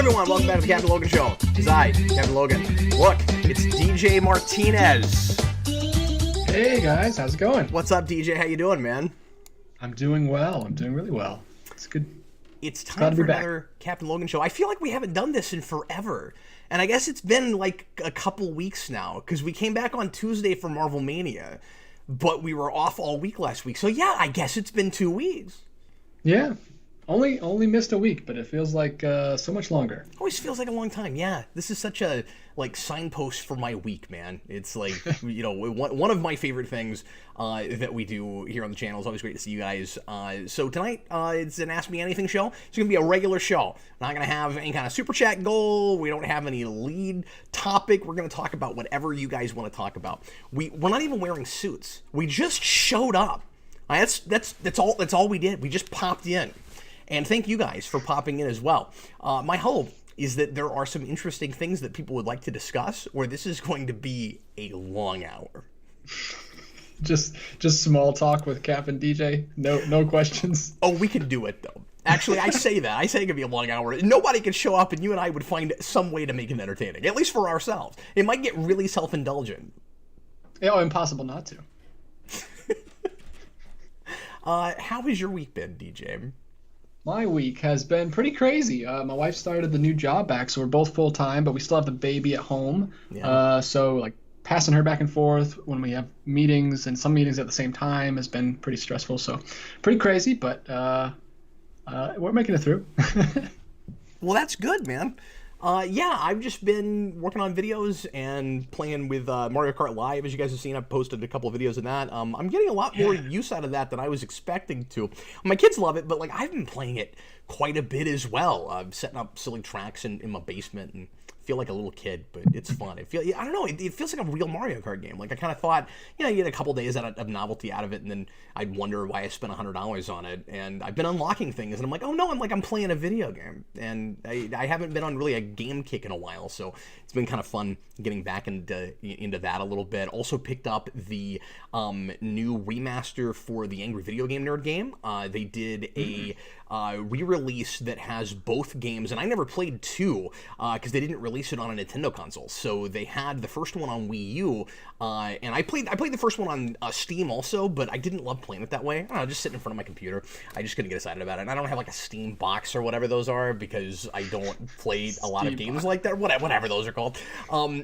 everyone, welcome back to the Captain Logan Show. It's I, Captain Logan. Look, it's DJ Martinez. Hey guys, how's it going? What's up, DJ? How you doing, man? I'm doing well. I'm doing really well. It's good. It's time for another Captain Logan Show. I feel like we haven't done this in forever. And I guess it's been like a couple weeks now, because we came back on Tuesday for Marvel Mania, but we were off all week last week. So yeah, I guess it's been 2 weeks. Yeah. Only missed a week, but it feels like so much longer. Always feels like a long time. Yeah, this is such a signpost for my week, man. It's like one of my favorite things that we do here on the channel. It's always great to see you guys. So tonight it's an Ask Me Anything show. It's gonna be a regular show. We're not gonna have any kind of super chat goal. We don't have any lead topic. We're gonna talk about whatever you guys want to talk about. We're not even wearing suits. We just showed up. That's all we did. We just popped in. And thank you guys for popping in as well. My hope is that there are some interesting things that people would like to discuss, or this is going to be a long hour. Just small talk with Cap and DJ. No questions. Oh, we can do it though. Actually, I say that. I say it could be a long hour. Nobody could show up, and you and I would find some way to make it entertaining, at least for ourselves. It might get really self-indulgent. Oh, impossible not to. How has your week been, DJ? My week has been pretty crazy. My wife started the new job back, so we're both full-time, but we still have the baby at home. Yeah. So passing her back and forth when we have meetings, and some meetings at the same time, has been pretty stressful. So pretty crazy, but we're making it through. Well, that's good, man. Yeah, I've just been working on videos and playing with Mario Kart Live. As you guys have seen, I've posted a couple of videos of that. I'm getting a lot more use out of that than I was expecting to. My kids love it, but I've been playing it quite a bit as well. I'm setting up silly tracks in my basement and feel like a little kid, but it's fun. I don't know, it feels like a real Mario Kart game. I kind of thought, you get a couple days of novelty out of it, and then I'd wonder why I spent $100 on it. And I've been unlocking things, and I'm like, oh no, I'm playing a video game. And I haven't been on really a game kick in a while, so it's been kind of fun getting back into that a little bit. Also picked up the new remaster for the Angry Video Game Nerd game. They did a re-release that has both games, and I never played 2 because they didn't release it on a Nintendo console. So they had the first one on Wii U, and I played the first one on Steam also, but I didn't love playing it that way. I don't know, just sitting in front of my computer, I just couldn't get excited about it. And I don't have a Steam box or whatever those are, because I don't play a lot of games like that, whatever those are called.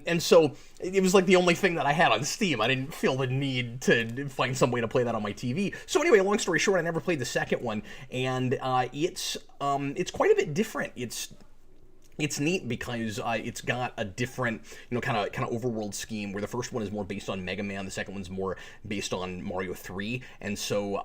And so it was the only thing that I had on Steam. I didn't feel the need to find some way to play that on my TV. So anyway, long story short, I never played the second one, and it's quite a bit different. It's neat because it's got a different, kind of overworld scheme, where the first one is more based on Mega Man, the second one's more based on Mario 3, and so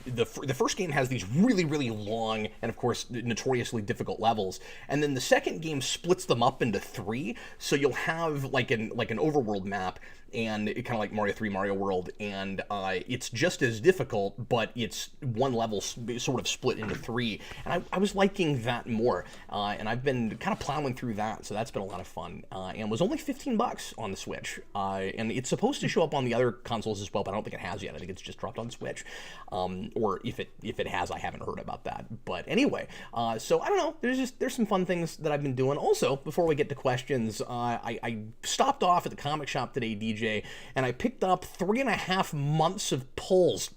the first game has these really, really long and, of course, notoriously difficult levels, and then the second game splits them up into 3, so you'll have an overworld map, and kind of like Mario 3, Mario World, and it's just as difficult, but it's one level sort of split into 3, and I was liking that more, and I've been kind of plowing through that, so that's been a lot of fun, and was only $15 on the Switch, and it's supposed to show up on the other consoles as well, but I don't think it has yet. I think it's just dropped on Switch, or if it has, I haven't heard about that, but anyway, so I don't know, there's some fun things that I've been doing. Also, before we get to questions, I stopped off at the comic shop today, DJ, and I picked up 3.5 months of pulls,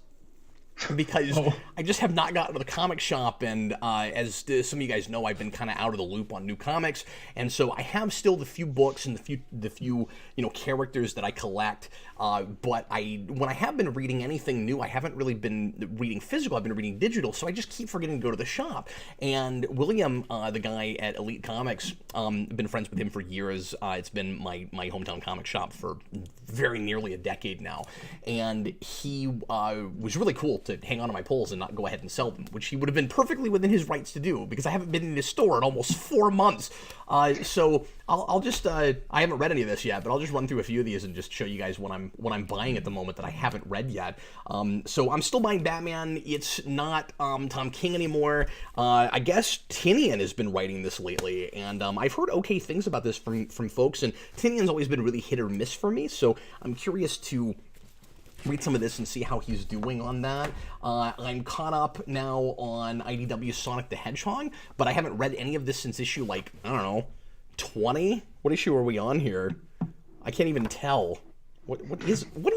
because I just have not gotten to the comic shop, and as some of you guys know, I've been kind of out of the loop on new comics, and so I have still the few books and the few characters that I collect, but when I have been reading anything new, I haven't really been reading physical, I've been reading digital, so I just keep forgetting to go to the shop. And William, the guy at Elite Comics, I've been friends with him for years. It's been my hometown comic shop for very nearly a decade now, and he was really cool to hang on to my pulls and not go ahead and sell them, which he would have been perfectly within his rights to do, because I haven't been in his store in almost 4 months. So I'll just I haven't read any of this yet, but I'll just run through a few of these and just show you guys what I'm buying at the moment that I haven't read yet. So I'm still buying Batman. It's not Tom King anymore. I guess Tinian has been writing this lately, and I've heard okay things about this from folks, and Tinian's always been really hit or miss for me, so I'm curious to read some of this and see how he's doing on that. I'm caught up now on IDW Sonic the Hedgehog, but I haven't read any of this since issue, like, I don't know, 20? What issue are we on here? I can't even tell. What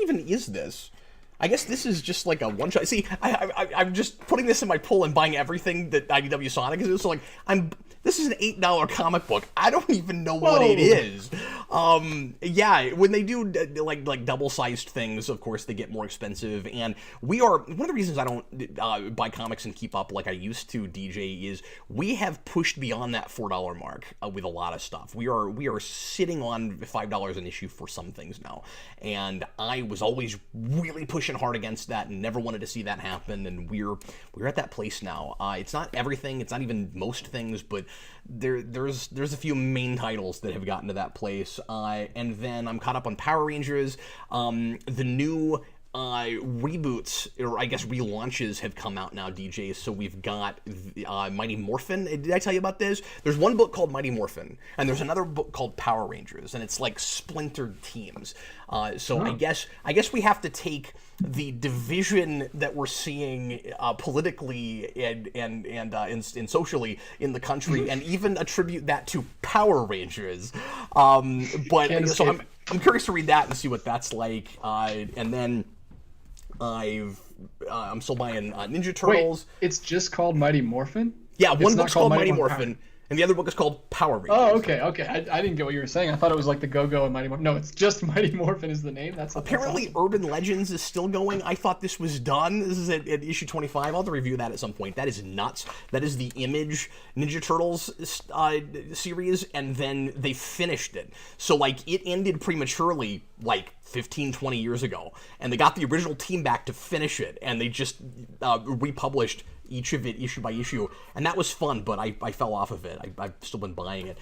even is this? I guess this is just like a one-shot. See, I'm just putting this in my pull and buying everything that IDW Sonic is. So, like, this is an $8 comic book. I don't even know what it is. Yeah, when they do, like double-sized things, of course, they get more expensive. And one of the reasons I don't buy comics and keep up like I used to, DJ, is we have pushed beyond that $4 mark with a lot of stuff. We are sitting on $5 an issue for some things now. And I was always really pushing hard against that and never wanted to see that happen, and we're at that place now. It's not everything, it's not even most things, but there's a few main titles that have gotten to that place. And then I'm caught up on Power Rangers. The new reboots, or I guess relaunches, have come out now, DJ. So we've got Mighty Morphin. Did I tell you about this? There's one book called Mighty Morphin, and there's another book called Power Rangers, and it's like splintered teams. So I guess we have to take the division that we're seeing politically and socially in the country, and even attribute that to Power Rangers. But so I'm curious to read that and see what that's like. And then I'm still buying Ninja Turtles. Wait, it's just called Mighty Morphin? Yeah, one book's called Mighty Morphin, and the other book is called Power Rangers. Oh, okay. I didn't get what you were saying. I thought it was like the Go-Go and Mighty Morphin. No, it's just Mighty Morphin is the name. That's apparently awesome. Urban Legends is still going. I thought this was done. This is at issue 25. I'll have to review that at some point. That is nuts. That is the Image Ninja Turtles series, and then they finished it. So, like, it ended prematurely, like, 15, 20 years ago, and they got the original team back to finish it, and they just republished each of it issue by issue, and that was fun, but I fell off of it. I've still been buying it.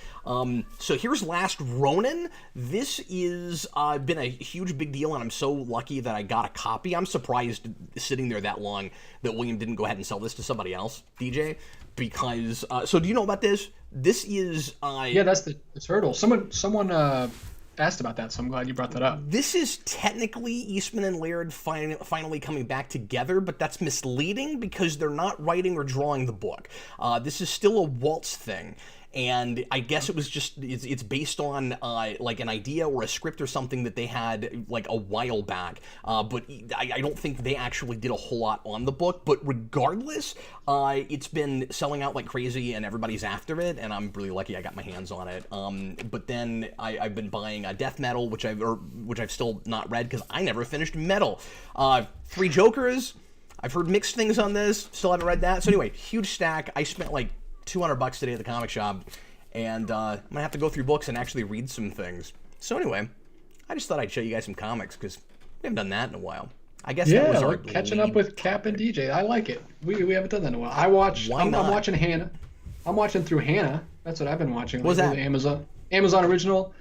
So here's Last Ronin. This is been a huge big deal, and I'm so lucky that I got a copy. I'm surprised sitting there that long that William didn't go ahead and sell this to somebody else, DJ, because so do you know about this? This is yeah, that's the turtle. Someone asked about that, so I'm glad you brought that up. This is technically Eastman and Laird finally coming back together, but that's misleading because they're not writing or drawing the book. This is still a Waltz thing. And I guess it was just, it's based on like an idea or a script or something that they had like a while back. But I don't think they actually did a whole lot on the book. But regardless, it's been selling out like crazy and everybody's after it. And I'm really lucky I got my hands on it. But then I've been buying Death Metal, which I've still not read because I never finished Metal. Three Jokers. I've heard mixed things on this. Still haven't read that. So anyway, huge stack. I spent like $200 today at the comic shop, and I'm gonna have to go through books and actually read some things. So anyway, I just thought I'd show you guys some comics because we haven't done that in a while. I guess that was our catching up with Cap and DJ. I like it. We haven't done that in a while. I'm watching Hannah. I'm watching through Hannah. That's what I've been watching. What's that? Amazon original,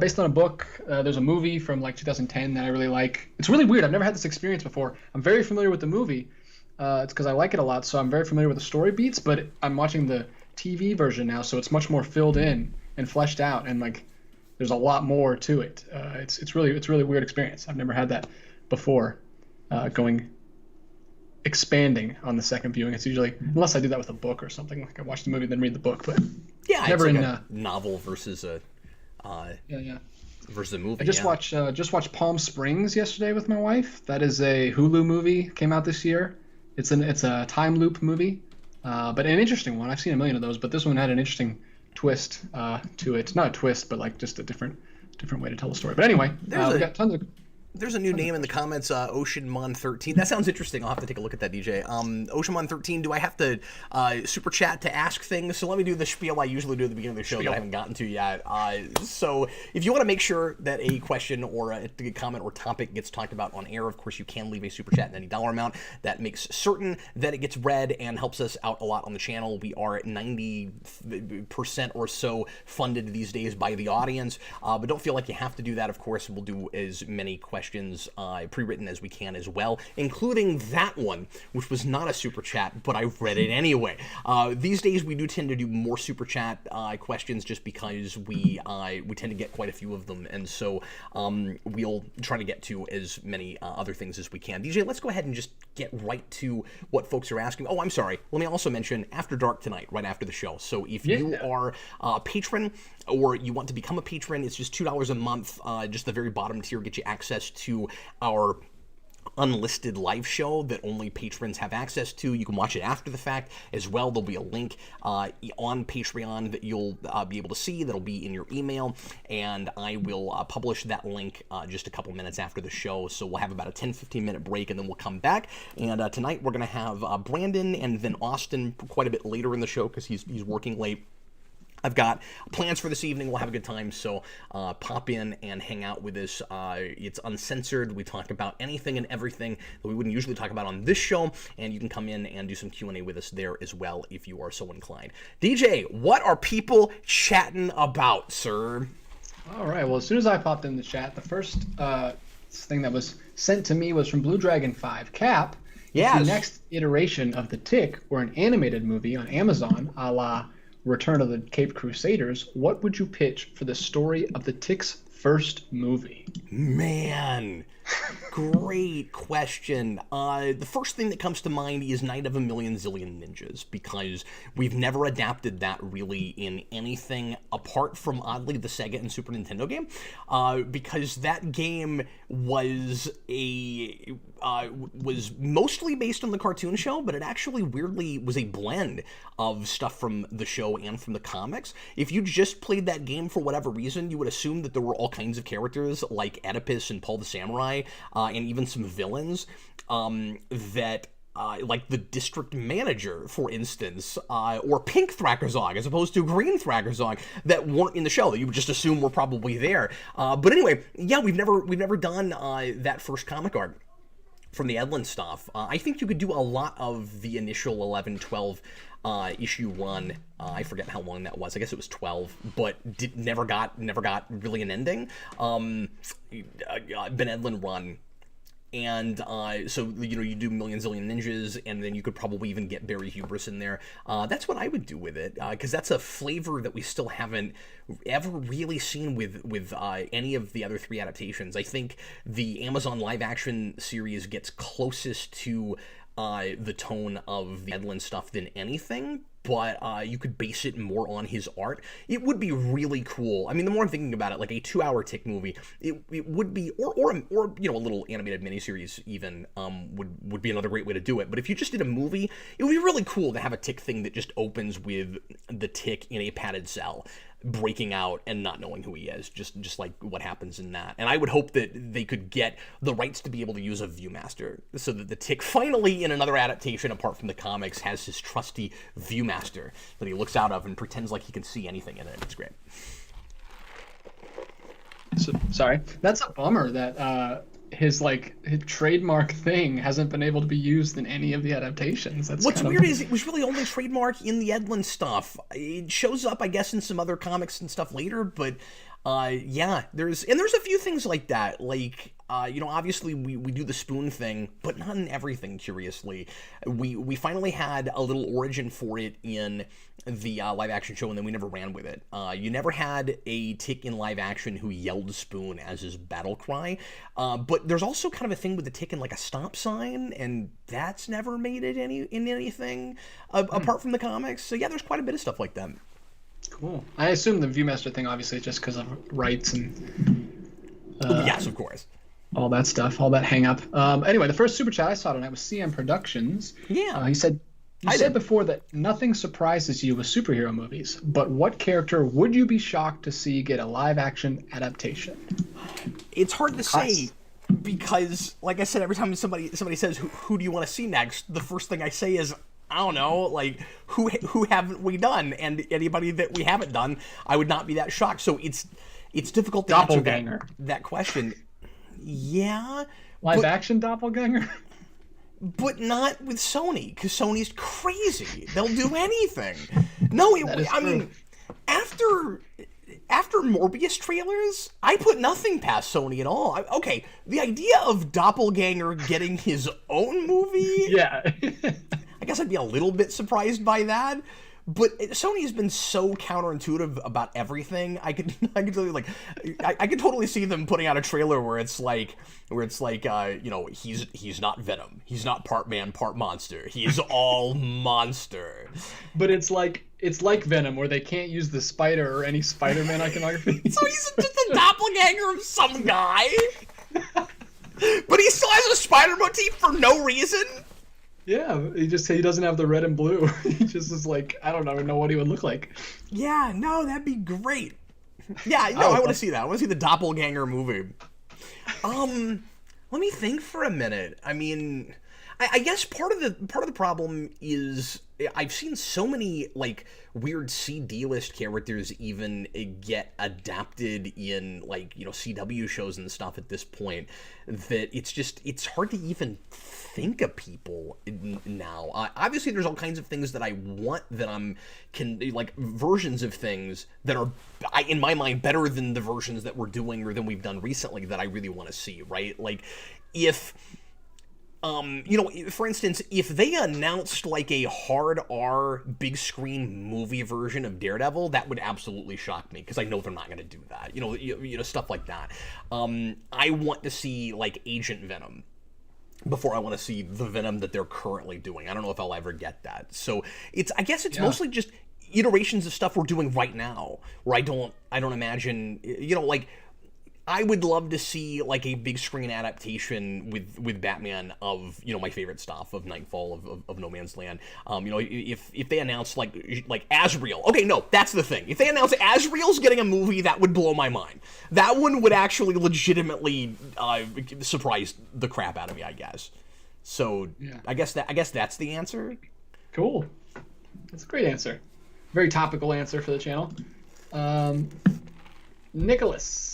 based on a book. There's a movie from like 2010 that I really like. It's really weird. I've never had this experience before. I'm very familiar with the movie. It's because I like it a lot, so I'm very familiar with the story beats, but I'm watching the TV version now, so it's much more filled in and fleshed out, and like there's a lot more to it. It's really weird experience. I've never had that before. Expanding on the second viewing. It's usually, unless I do that with a book or something, like I watch the movie then read the book, but yeah, never it's like in a novel versus a versus a movie. I just watched Palm Springs yesterday with my wife. That is a Hulu movie, came out this year. It's a time loop movie, but an interesting one. I've seen a million of those, but this one had an interesting twist to it. Not a twist, but like just a different way to tell the story. But anyway, we got tons of. There's a new name in the comments, Oceanmon13. That sounds interesting. I'll have to take a look at that, DJ. Oceanmon13, do I have to super chat to ask things? So let me do the spiel I usually do at the beginning of the show that I haven't gotten to yet. So if you want to make sure that a question or a comment or topic gets talked about on air, of course, you can leave a super chat in any dollar amount. That makes certain that it gets read and helps us out a lot on the channel. We are at 90% or so funded these days by the audience. But don't feel like you have to do that, of course. We'll do as many questions questions pre-written as we can as well, including that one, which was not a super chat, but I read it anyway. These days we do tend to do more super chat questions just because we tend to get quite a few of them, and so we'll try to get to as many other things as we can. DJ, let's go ahead and just get right to what folks are asking. Oh, I'm sorry. Let me also mention After Dark tonight, right after the show. So if you are a patron or you want to become a patron, it's just $2 a month. Just the very bottom tier gets you access to our unlisted live show that only patrons have access to. You can watch it after the fact as well. There'll be a link on Patreon that you'll be able to see that'll be in your email, and I will publish that link just a couple minutes after the show. So we'll have about a 10-15 minute break, and then we'll come back. And tonight we're going to have Brandon and then Austin quite a bit later in the show because he's working late. I've got plans for this evening. We'll have a good time, so pop in and hang out with us. It's uncensored. We talk about anything and everything that we wouldn't usually talk about on this show, and you can come in and do some Q&A with us there as well if you are so inclined. DJ, what are people chatting about, sir? All right, well, as soon as I popped in the chat, the first thing that was sent to me was from Blue Dragon 5. Cap, yes. The next iteration of The Tick, or an animated movie on Amazon, a la Return of the Caped Crusaders, what would you pitch for the story of the Tick's first movie? Man, great question. The first thing that comes to mind is Night of a Million Zillion Ninjas, because we've never adapted that really in anything apart from, oddly, the Sega and Super Nintendo game, because that game was was mostly based on the cartoon show, but it actually weirdly was a blend of stuff from the show and from the comics. If you just played that game for whatever reason, you would assume that there were all kinds of characters like Oedipus and Paul the Samurai, and even some villains that like the district manager, for instance, or Pink Thrakkerzog as opposed to Green Thrakkerzog, that weren't in the show, that you would just assume were probably there. But anyway, yeah, we've never done that first comic art from the Edlund stuff. I think you could do a lot of the initial 11, 12 issue run. I forget how long that was. I guess it was 12, but never got really an ending. Ben Edlund run. And so, you do Million Zillion Ninjas, and then you could probably even get Barry Hubris in there. That's what I would do with it, because that's a flavor that we still haven't ever really seen with any of the other three adaptations. I think the Amazon live-action series gets closest to the tone of the Edlund stuff than anything, but you could base it more on his art. It would be really cool. I mean, the more I'm thinking about it, like a 2-hour Tick movie, it would be, or a little animated miniseries even would be another great way to do it. But if you just did a movie, it would be really cool to have a Tick thing that just opens with the Tick in a padded cell, breaking out and not knowing who he is, just like what happens in that. And I would hope that they could get the rights to be able to use a Viewmaster, so that the Tick finally, in another adaptation apart from the comics, has his trusty Viewmaster that he looks out of and pretends like he can see anything in it. It's great. So, sorry, that's a bummer that his trademark thing hasn't been able to be used in any of the adaptations. What's weird is it was really only trademark in the Edlund stuff. It shows up, I guess, in some other comics and stuff later, but yeah, there's a few things like that. Like, obviously we do the spoon thing, but not in everything, curiously. We finally had a little origin for it in the live action show, and then we never ran with it. You never had a Tick in live action who yelled spoon as his battle cry, but there's also kind of a thing with the Tick in like a stop sign, and that's never made it in anything apart from the comics. So yeah, there's quite a bit of stuff like that. Cool. I assume the Viewmaster thing, obviously, just because of rights and yes, of course, all that stuff, all that hang up. Anyway, the first super chat I saw tonight was CM Productions. Yeah. He said, you said before that nothing surprises you with superhero movies, but what character would you be shocked to see get a live action adaptation? It's hard to say, because, like I said, every time somebody says, who do you want to see next, the first thing I say is, I don't know, like, who haven't we done? And anybody that we haven't done, I would not be that shocked. So it's difficult to answer that question. Yeah. Live action Doppelganger? But not with Sony, because Sony's crazy. They'll do anything. No, I mean, after after Morbius trailers, I put nothing past Sony at all. Okay, the idea of Doppelganger getting his own movie, Yeah. I guess I'd be a little bit surprised by that. But Sony has been so counterintuitive about everything. I could totally see them putting out a trailer where it's like, he's not Venom, he's not part man, part monster, he's all monster. But it's like Venom, where they can't use the spider or any Spider-Man iconography. So he's just a doppelganger of some guy, but he still has a spider motif for no reason. Yeah, he doesn't have the red and blue. He just is like, I don't even know what he would look like. Yeah, no, that'd be great. Yeah, no, I want to see that. I want to see the Doppelganger movie. Let me think for a minute. I mean, I guess part of the problem is I've seen so many like weird CD list characters even get adapted in CW shows and stuff at this point that it's hard to even think of people now. Obviously, there's all kinds of things that I want that versions of things that are in my mind better than the versions that we're doing or than we've done recently that I really want to see. Right, like if. For instance, if they announced like a hard R big screen movie version of Daredevil, that would absolutely shock me because I know they're not going to do that. Stuff like that. I want to see like Agent Venom before I want to see the Venom that they're currently doing. I don't know if I'll ever get that. So I guess it's mostly just iterations of stuff we're doing right now, where I don't imagine, I would love to see like a big screen adaptation with Batman of my favorite stuff of Nightfall of No Man's Land. If they announce like Azrael, okay, no, that's the thing. If they announce Azrael's getting a movie, that would blow my mind. That one would actually legitimately surprise the crap out of me, I guess. So yeah. I guess that's the answer. Cool, that's a great answer. Very topical answer for the channel. Nicholas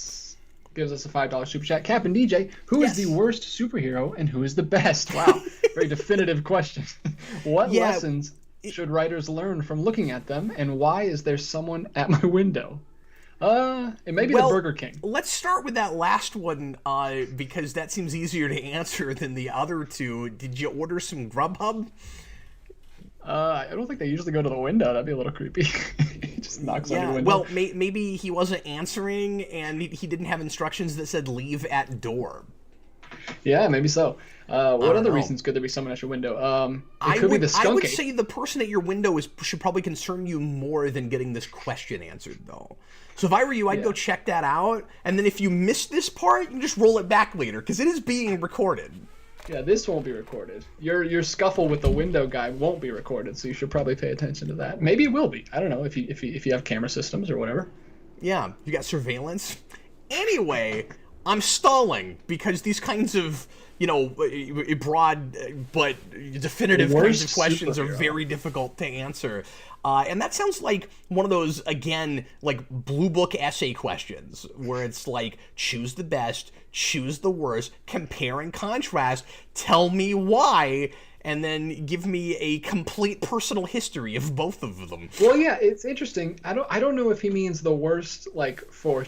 gives us a $5 super chat. Captain DJ, who is the worst superhero and who is the best? Wow, very definitive question. What lessons should writers learn from looking at them, and why is there someone at my window? It may be the Burger King. Let's start with that last one because that seems easier to answer than the other two. Did you order some Grubhub? I don't think they usually go to the window. That'd be a little creepy. He just knocks on your window. Well, maybe he wasn't answering, and he didn't have instructions that said leave at door. Yeah, maybe so. What other reasons could there be someone at your window? It could be the skunk. I would say the person at your window should probably concern you more than getting this question answered, though. So if I were you, I'd go check that out, and then if you miss this part, you can just roll it back later, because it is being recorded. Yeah, this won't be recorded. Your scuffle with the window guy won't be recorded, so you should probably pay attention to that. Maybe it will be. I don't know if you have camera systems or whatever. Yeah, you got surveillance. Anyway, I'm stalling because these kinds of broad but definitive kinds of questions are very difficult to answer. And that sounds like one of those, again, like blue book essay questions where it's like, choose the best, choose the worst, compare and contrast, tell me why, and then give me a complete personal history of both of them. Well, yeah, it's interesting. I don't know if he means the worst like for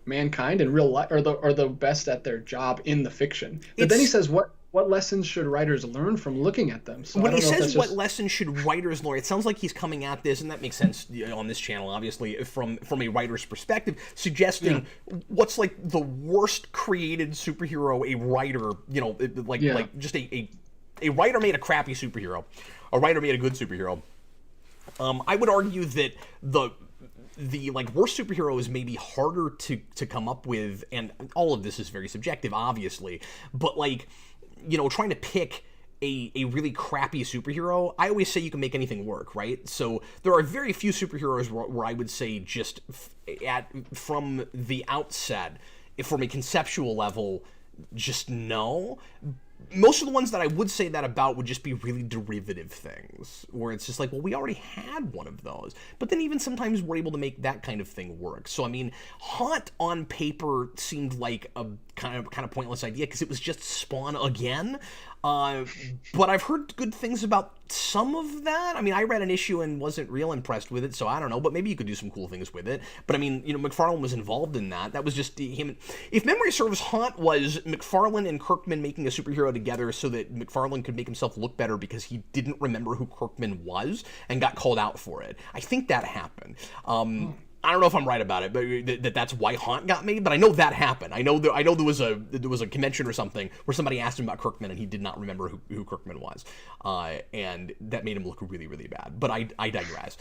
mankind in real life or the best at their job in the fiction. But then he says what lessons should writers learn from looking at them? So when he says what lessons should writers learn, it sounds like he's coming at this, and that makes sense on this channel, obviously, from a writer's perspective, suggesting what's like the worst created superhero a writer, like just a writer made a crappy superhero, a writer made a good superhero. I would argue that the like worst superhero is maybe harder to come up with, and all of this is very subjective, obviously, but like, trying to pick a really crappy superhero, I always say you can make anything work, right? So there are very few superheroes where I would say just from the outset, from a conceptual level, just no. Most of the ones that I would say that about would just be really derivative things, where it's just like, well, we already had one of those. But then even sometimes we're able to make that kind of thing work. So, I mean, Haunt on paper seemed like a kind of pointless idea because it was just Spawn again. But I've heard good things about some of that. I mean, I read an issue and wasn't real impressed with it, so I don't know. But maybe you could do some cool things with it. But I mean, McFarlane was involved in that. That was just him. If memory serves, Haunt was McFarlane and Kirkman making a superhero together so that McFarlane could make himself look better because he didn't remember who Kirkman was and got called out for it. I think that happened. I don't know if I'm right about it, but that's why Haunt got made. But I know that happened. I know there was a convention or something where somebody asked him about Kirkman and he did not remember who Kirkman was, and that made him look really, really bad. But I digress.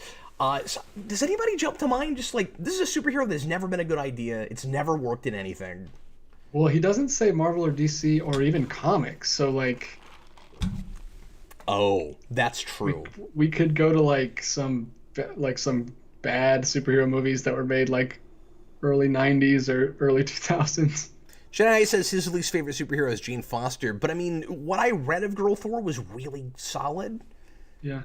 So does anybody jump to mind? Just like, this is a superhero that's never been a good idea. It's never worked in anything. Well, he doesn't say Marvel or DC or even comics, so like. Oh, that's true. We could go to some bad superhero movies that were made like early 90s or early 2000s. Shania says his least favorite superhero is Jane Foster, but I mean, what I read of Girl Thor was really solid. Yeah.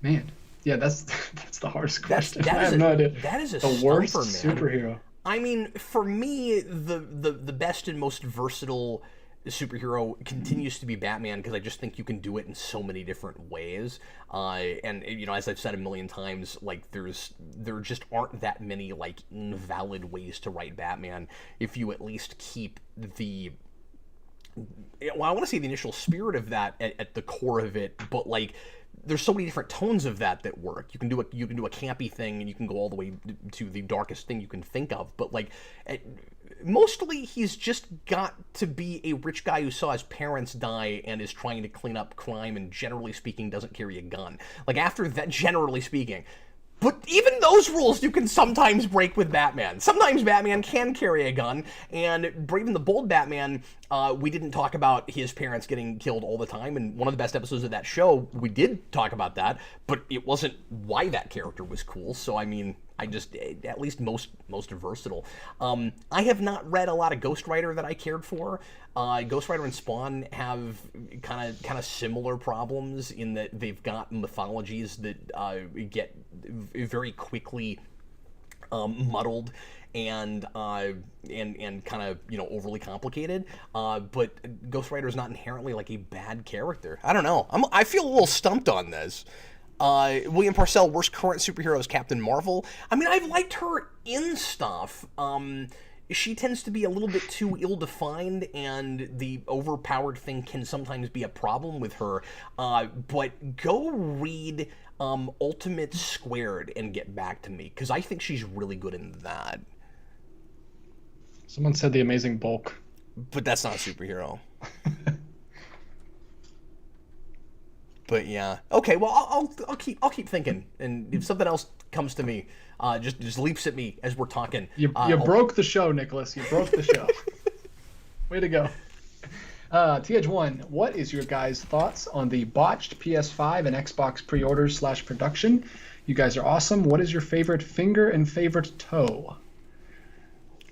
Man, yeah, that's the hardest question. I have no idea. That is the worst superhero. I mean, for me, the best and most versatile superhero continues to be Batman, because I just think you can do it in so many different ways. And as I've said a million times, like there just aren't that many like invalid ways to write Batman if you at least keep the. Well, I want to say the initial spirit of that at the core of it, but like. There's so many different tones of that work. You can do a campy thing, and you can go all the way to the darkest thing you can think of. But like, mostly he's just got to be a rich guy who saw his parents die and is trying to clean up crime, and generally speaking doesn't carry a gun. Like after that, generally speaking. But even those rules you can sometimes break with Batman. Sometimes Batman can carry a gun, and Brave and the Bold Batman, we didn't talk about his parents getting killed all the time, and one of the best episodes of that show, we did talk about that, but it wasn't why that character was cool, so I mean, at least most versatile. I have not read a lot of Ghost Rider that I cared for. Ghost Rider and Spawn have kind of similar problems in that they've got mythologies that get very quickly muddled and kind of overly complicated. But Ghost Rider is not inherently like a bad character. I don't know. I feel a little stumped on this. William Parcell, worst current superhero is Captain Marvel. I mean, I've liked her in stuff. She tends to be a little bit too ill-defined, and the overpowered thing can sometimes be a problem with her. But go read Ultimate Squared and get back to me, because I think she's really good in that. Someone said The Amazing Bulk. But that's not a superhero. But yeah, okay. Well, I'll keep thinking, and if something else comes to me, just leaps at me as we're talking. You broke the show, Nicholas. You broke the show. Way to go. TH1, what is your guys' thoughts on the botched PS5 and Xbox pre-orders / production? You guys are awesome. What is your favorite finger and favorite toe?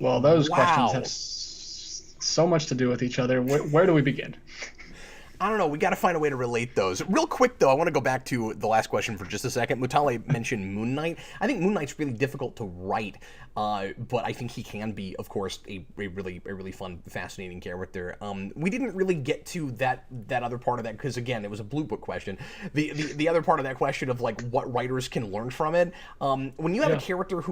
Well, those questions have so much to do with each other. Where do we begin? I don't know. We got to find a way to relate those. Real quick, though, I want to go back to the last question for just a second. Mutale mentioned Moon Knight. I think Moon Knight's really difficult to write, but I think he can be, of course, a really fun, fascinating character. We didn't really get to that other part of that because, again, it was a Blue Book question. The other part of that question of like what writers can learn from it. When you have a character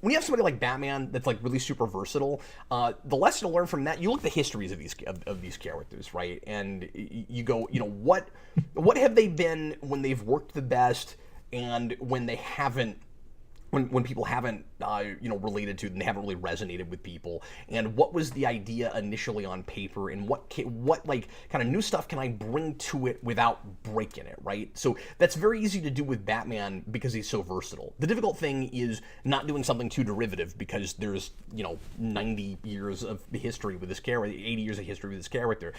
when you have somebody like Batman that's like really super versatile, the lesson to learn from that, you look at the histories of these characters, right? And you go, what have they been when they've worked the best, and when they haven't, when people haven't, related to them, they haven't really resonated with people, and what was the idea initially on paper, and what like kind of new stuff can I bring to it without breaking it, right? So that's very easy to do with Batman because he's so versatile. The difficult thing is not doing something too derivative, because there's 90 years of history with this character, 80 years of history with this character.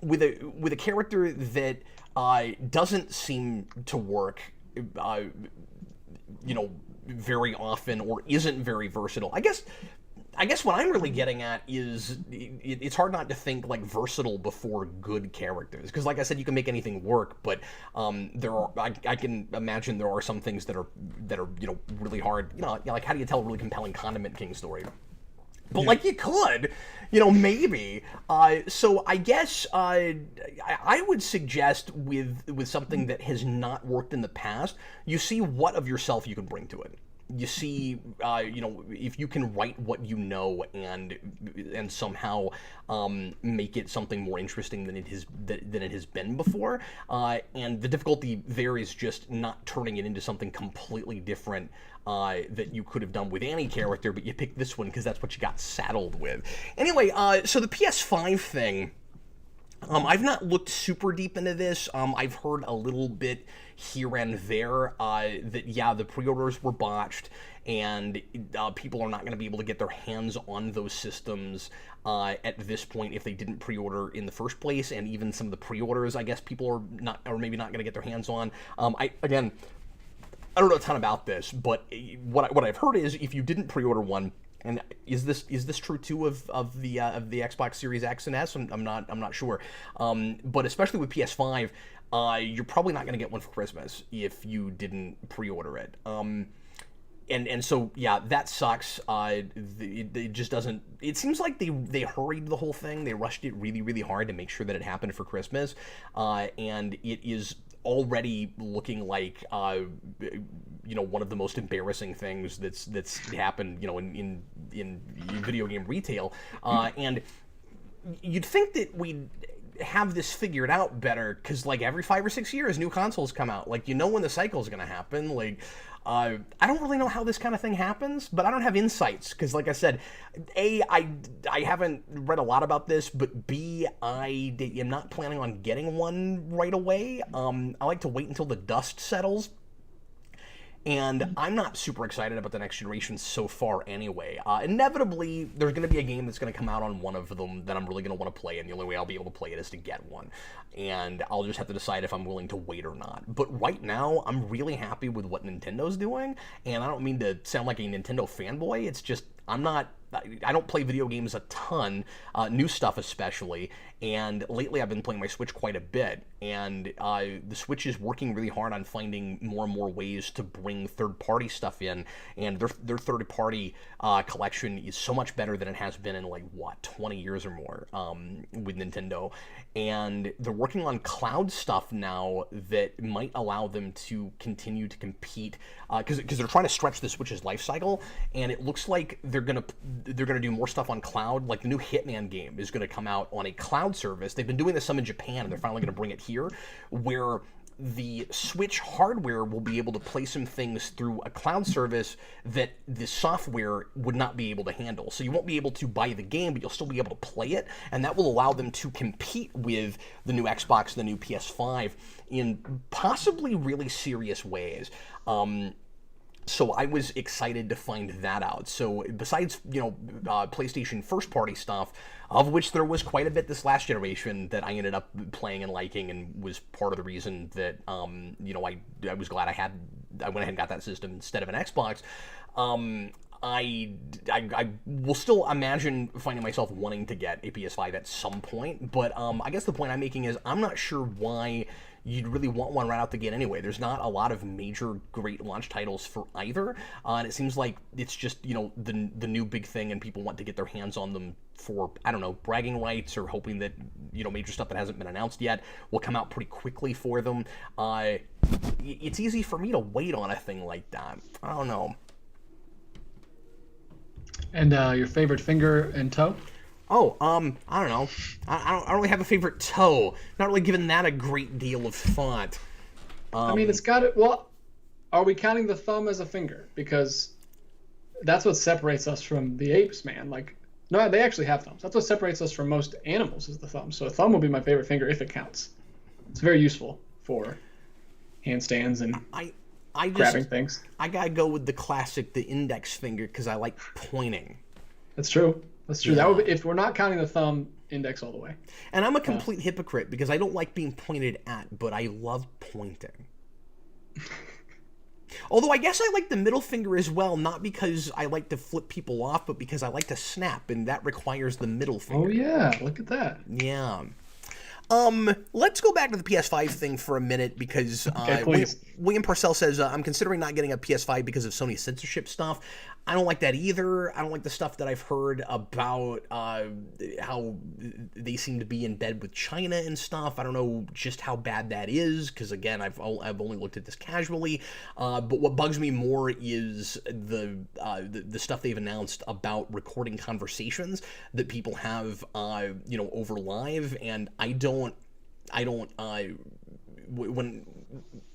With a character that doesn't seem to work, very often, or isn't very versatile. I guess what I'm really getting at is it's hard not to think like versatile before good characters, because like I said, you can make anything work, but I can imagine there are some things that are really hard. Like how do you tell a really compelling Condiment King story? but like you could, maybe. So I guess I would suggest with something that has not worked in the past, you see what of yourself you can bring to it. You see, if you can write what you know and somehow make it something more interesting than it has been before. And the difficulty there is just not turning it into something completely different that you could have done with any character, but you picked this one because that's what you got saddled with. Anyway, so the PS5 thing. I've not looked super deep into this. I've heard a little bit here and there that, yeah, the pre-orders were botched, and people are not going to be able to get their hands on those systems at this point if they didn't pre-order in the first place, and even some of the pre-orders, I guess people are maybe not going to get their hands on. I don't know a ton about this, but what I've heard is if you didn't pre-order one, and is this true too of the Xbox Series X and S? I'm not sure. But especially with PS5, you're probably not going to get one for Christmas if you didn't pre-order it. And so yeah, that sucks. It just doesn't. It seems like they hurried the whole thing. They rushed it really, really hard to make sure that it happened for Christmas. And it is already looking like one of the most embarrassing things that's happened in video game retail, and you'd think that we'd have this figured out better because like every 5 or 6 years new consoles come out, like when the cycle is going to happen. Like I don't really know how this kind of thing happens, but I don't have insights because, like I said, A, I haven't read a lot about this, but B, I am not planning on getting one right away. I like to wait until the dust settles. And I'm not super excited about the next generation so far anyway. Inevitably, there's going to be a game that's going to come out on one of them that I'm really going to want to play, and the only way I'll be able to play it is to get one. And I'll just have to decide if I'm willing to wait or not. But right now, I'm really happy with what Nintendo's doing, and I don't mean to sound like a Nintendo fanboy. It's just, I don't play video games a ton, new stuff especially, and lately I've been playing my Switch quite a bit, and the Switch is working really hard on finding more and more ways to bring third-party stuff in, and their third-party collection is so much better than it has been in 20 years or more with Nintendo, and they're working on cloud stuff now that might allow them to continue to compete, because they're trying to stretch the Switch's life cycle, and it looks like they're gonna do more stuff on cloud. Like the new Hitman game is gonna come out on a cloud service. They've been doing this some in Japan, and they're finally gonna bring it here, where the Switch hardware will be able to play some things through a cloud service that the software would not be able to handle. So you won't be able to buy the game, but you'll still be able to play it, and that will allow them to compete with the new Xbox and the new PS5 in possibly really serious ways. So I was excited to find that out. So besides, PlayStation first-party stuff, of which there was quite a bit this last generation that I ended up playing and liking, and was part of the reason that, I was glad I went ahead and got that system instead of an Xbox. I will still imagine finding myself wanting to get a PS5 at some point, but I guess the point I'm making is I'm not sure why you'd really want one right out the gate anyway. There's not a lot of major great launch titles for either, and it seems like it's just the new big thing, and people want to get their hands on them for, I don't know, bragging rights, or hoping that major stuff that hasn't been announced yet will come out pretty quickly for them. It's easy for me to wait on a thing like that. I don't know. And your favorite finger and toe? Oh, I don't know. I don't really have a favorite toe. Not really giving that a great deal of thought. I mean, it's got it. Well, are we counting the thumb as a finger? Because that's what separates us from the apes, man. Like, no, they actually have thumbs. That's what separates us from most animals, is the thumb. So a thumb will be my favorite finger if it counts. It's very useful for handstands and grabbing things. I gotta go with the classic, the index finger, because I like pointing. That's true. That's true. Yeah. That would be, if we're not counting the thumb, index all the way. And I'm a complete hypocrite because I don't like being pointed at, but I love pointing. Although I guess I like the middle finger as well, not because I like to flip people off, but because I like to snap, and that requires the middle finger. Oh yeah, look at that. Yeah. Let's go back to the PS5 thing for a minute because Okay, please. William Parcell says, I'm considering not getting a PS5 because of Sony censorship stuff. I don't like that either. I don't like the stuff that I've heard about how they seem to be in bed with China and stuff. I don't know just how bad that is because, again, I've only looked at this casually. But what bugs me more is the stuff they've announced about recording conversations that people have, over live, and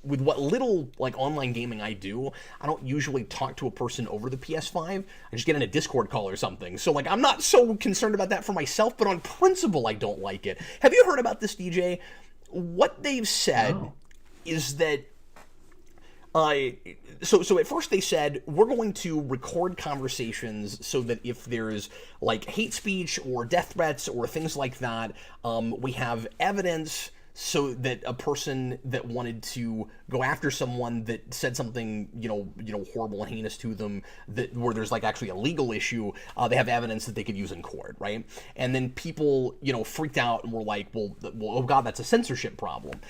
with what little like online gaming I do, I don't usually talk to a person over the PS5. I just get in a Discord call or something. So like I'm not so concerned about that for myself, but on principle I don't like it. Have you heard about this, DJ? What they've said is that so at first they said we're going to record conversations so that if there's like hate speech or death threats or things like that, we have evidence so that a person that wanted to go after someone that said something, horrible and heinous to them, that where there's like actually a legal issue, they have evidence that they could use in court, right? And then people, freaked out and were like, well, oh God, that's a censorship problem.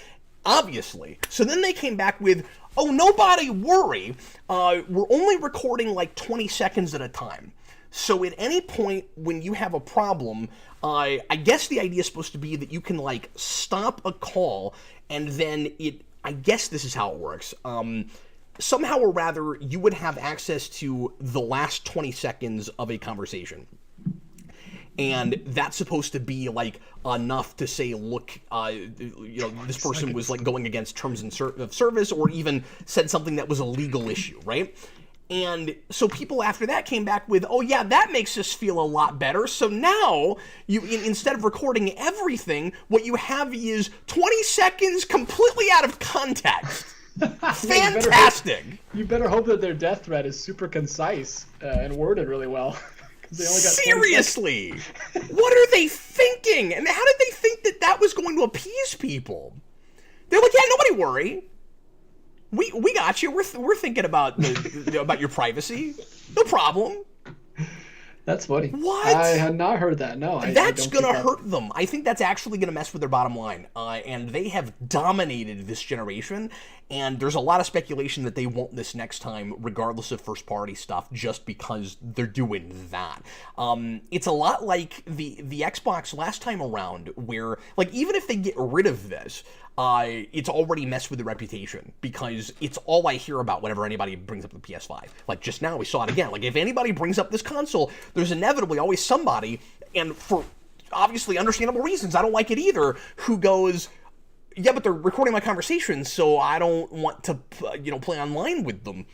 Obviously. So then they came back with, oh, nobody worry, we're only recording like 20 seconds at a time. So at any point when you have a problem, I guess the idea is supposed to be that you can like stop a call and then I guess this is how it works. Somehow or rather, you would have access to the last 20 seconds of a conversation. And that's supposed to be like enough to say, look, this person was like going against terms of service or even said something that was a legal issue, right? And so people after that came back with, oh yeah, that makes us feel a lot better. So now you, instead of recording everything, what you have is 20 seconds completely out of context. Fantastic. You better hope that their death threat is super concise and worded really well. They only got seriously, what are they thinking? And how did they think that that was going to appease people? They're like, yeah, nobody worry. We got you. We're thinking about about your privacy. No problem. That's funny. What? I had not heard that. No, that's gonna hurt them. I think that's actually gonna mess with their bottom line. And they have dominated this generation. And there's a lot of speculation that they won't this next time, regardless of first-party stuff, just because they're doing that. It's a lot like the Xbox last time around, where like even if they get rid of this, it's already messed with the reputation because it's all I hear about whenever anybody brings up the PS5. Like just now, we saw it again. Like if anybody brings up this console, there's inevitably always somebody, and for obviously understandable reasons, I don't like it either, who goes, yeah, but they're recording my conversations, so I don't want to, play online with them.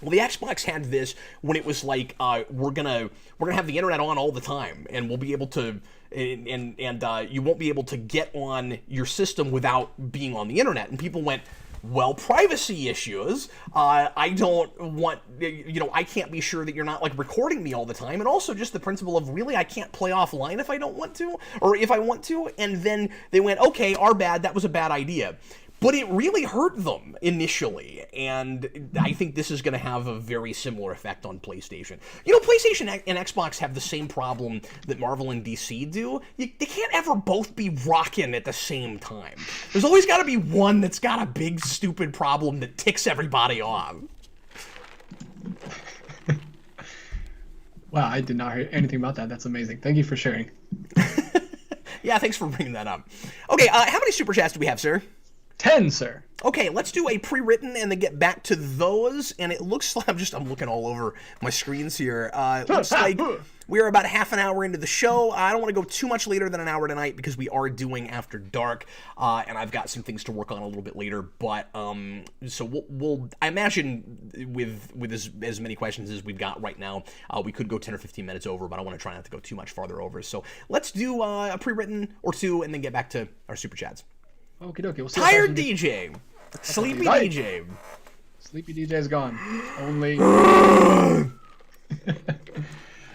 Well, the Xbox had this when it was like, we're gonna have the internet on all the time, and we'll be able to, and you won't be able to get on your system without being on the internet. And people went, well, privacy issues. I don't want, I can't be sure that you're not like recording me all the time. And also just the principle of really, I can't play offline if I don't want to, or if I want to. And then they went, okay, our bad. That was a bad idea. But it really hurt them initially, and I think this is going to have a very similar effect on PlayStation. PlayStation and Xbox have the same problem that Marvel and DC do. They can't ever both be rocking at the same time. There's always got to be one that's got a big, stupid problem that ticks everybody off. Wow, I did not hear anything about that. That's amazing. Thank you for sharing. Yeah, thanks for bringing that up. Okay, how many Super Chats do we have, sir? 10, sir. Okay, let's do a pre-written and then get back to those. And it looks like I'm looking all over my screens here. It looks like we're about half an hour into the show. I don't want to go too much later than an hour tonight because we are doing After Dark, and I've got some things to work on a little bit later. But so we'll I imagine with as many questions as we've got right now, we could go 10 or 15 minutes over. But I want to try not to go too much farther over. So let's do a pre-written or two and then get back to our super chats. Okie dokie. We'll see. Tired DJ. Sleepy DJ. Sleepy DJ's gone. Only.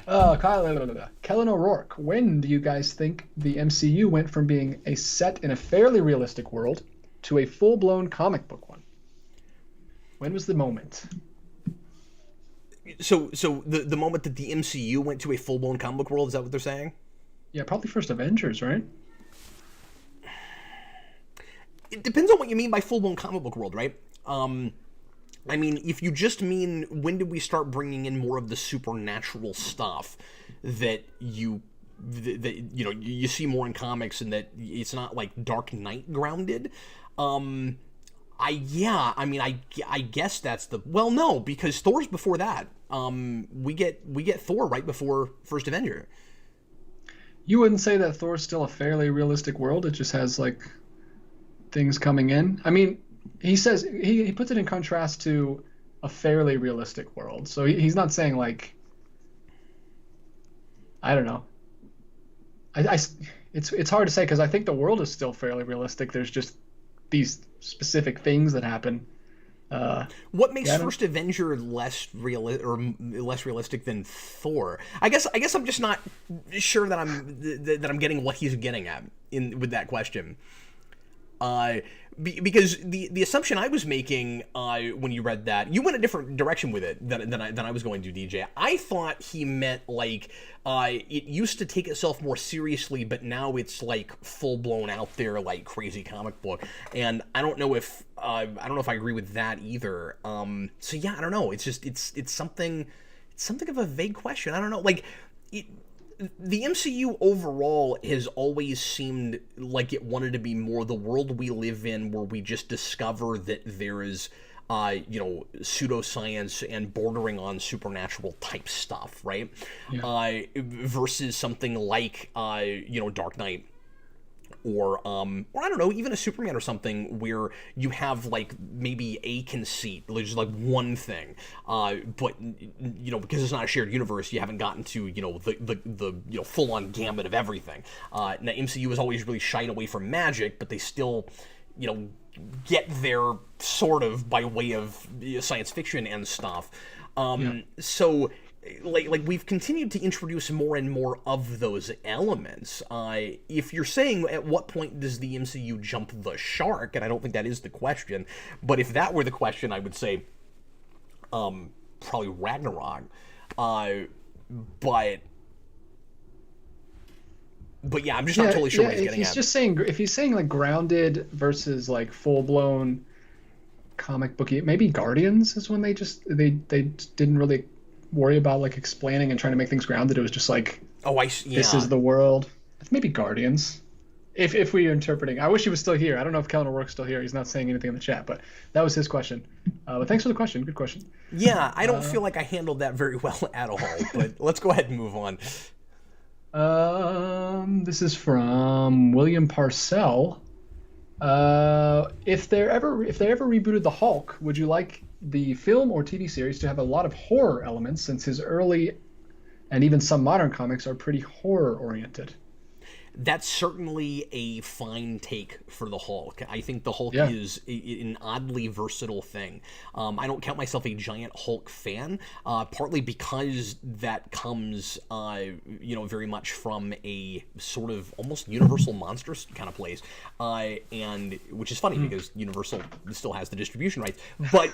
Kellen O'Rourke. When do you guys think the MCU went from being a set in a fairly realistic world to a full-blown comic book one? When was the moment? So the moment that the MCU went to a full-blown comic book world, is that what they're saying? Yeah, probably first Avengers, right? it depends on what you mean by full-blown comic book world, right? I mean, if you just mean when did we start bringing in more of the supernatural stuff that you know you see more in comics, and that it's not like Dark Knight grounded. I guess that's the, well, no, because Thor's before that. We get Thor right before First Avenger. You wouldn't say that Thor's still a fairly realistic world? It just has like things coming in. I mean, he says he puts it in contrast to a fairly realistic world. So he's not saying like, I don't know. It's hard to say because I think the world is still fairly realistic. There's just these specific things that happen. What makes First Avenger less realistic than Thor? I guess I'm just not sure that I'm getting what he's getting at with that question. Because the assumption I was making when you read that, you went a different direction with it than I was going to, DJ. I thought he meant like it used to take itself more seriously, but now it's like full blown out there like crazy comic book. And I don't know if I agree with that either. So yeah, I don't know. It's just it's something of a vague question. I don't know. Like the MCU overall has always seemed like it wanted to be more the world we live in, where we just discover that there is, pseudoscience and bordering on supernatural type stuff, right? Yeah. Versus something like, Dark Knight. Or I don't know, even a Superman or something where you have like maybe a conceit, just like one thing, but because it's not a shared universe, you haven't gotten to the full on gamut of everything. Now MCU has always really shied away from magic, but they still get there sort of by way of science fiction and stuff. So. Like we've continued to introduce more and more of those elements. If you're saying at what point does the MCU jump the shark, and I don't think that is the question, but if that were the question, I would say probably Ragnarok. But yeah, I'm just not totally sure what he's getting at. If he's saying like grounded versus like full blown comic booky, maybe Guardians is when they didn't really worry about like explaining and trying to make things grounded. It was just like, this is the world. Maybe Guardians, if we are interpreting. I wish he was still here. I don't know if Kellen O'Rourke's still here. He's not saying anything in the chat, but that was his question. But thanks for the question. Good question. Yeah, I don't feel like I handled that very well at all, but let's go ahead and move on. This is from William Parcell. If they ever rebooted the Hulk, would you like the film or TV series to have a lot of horror elements, since his early and even some modern comics are pretty horror oriented? That's certainly a fine take for the Hulk. I think the Hulk is an oddly versatile thing. I don't count myself a giant Hulk fan, partly because that comes, very much from a sort of almost Universal Monsters kind of place, and which is funny because Universal still has the distribution rights, but.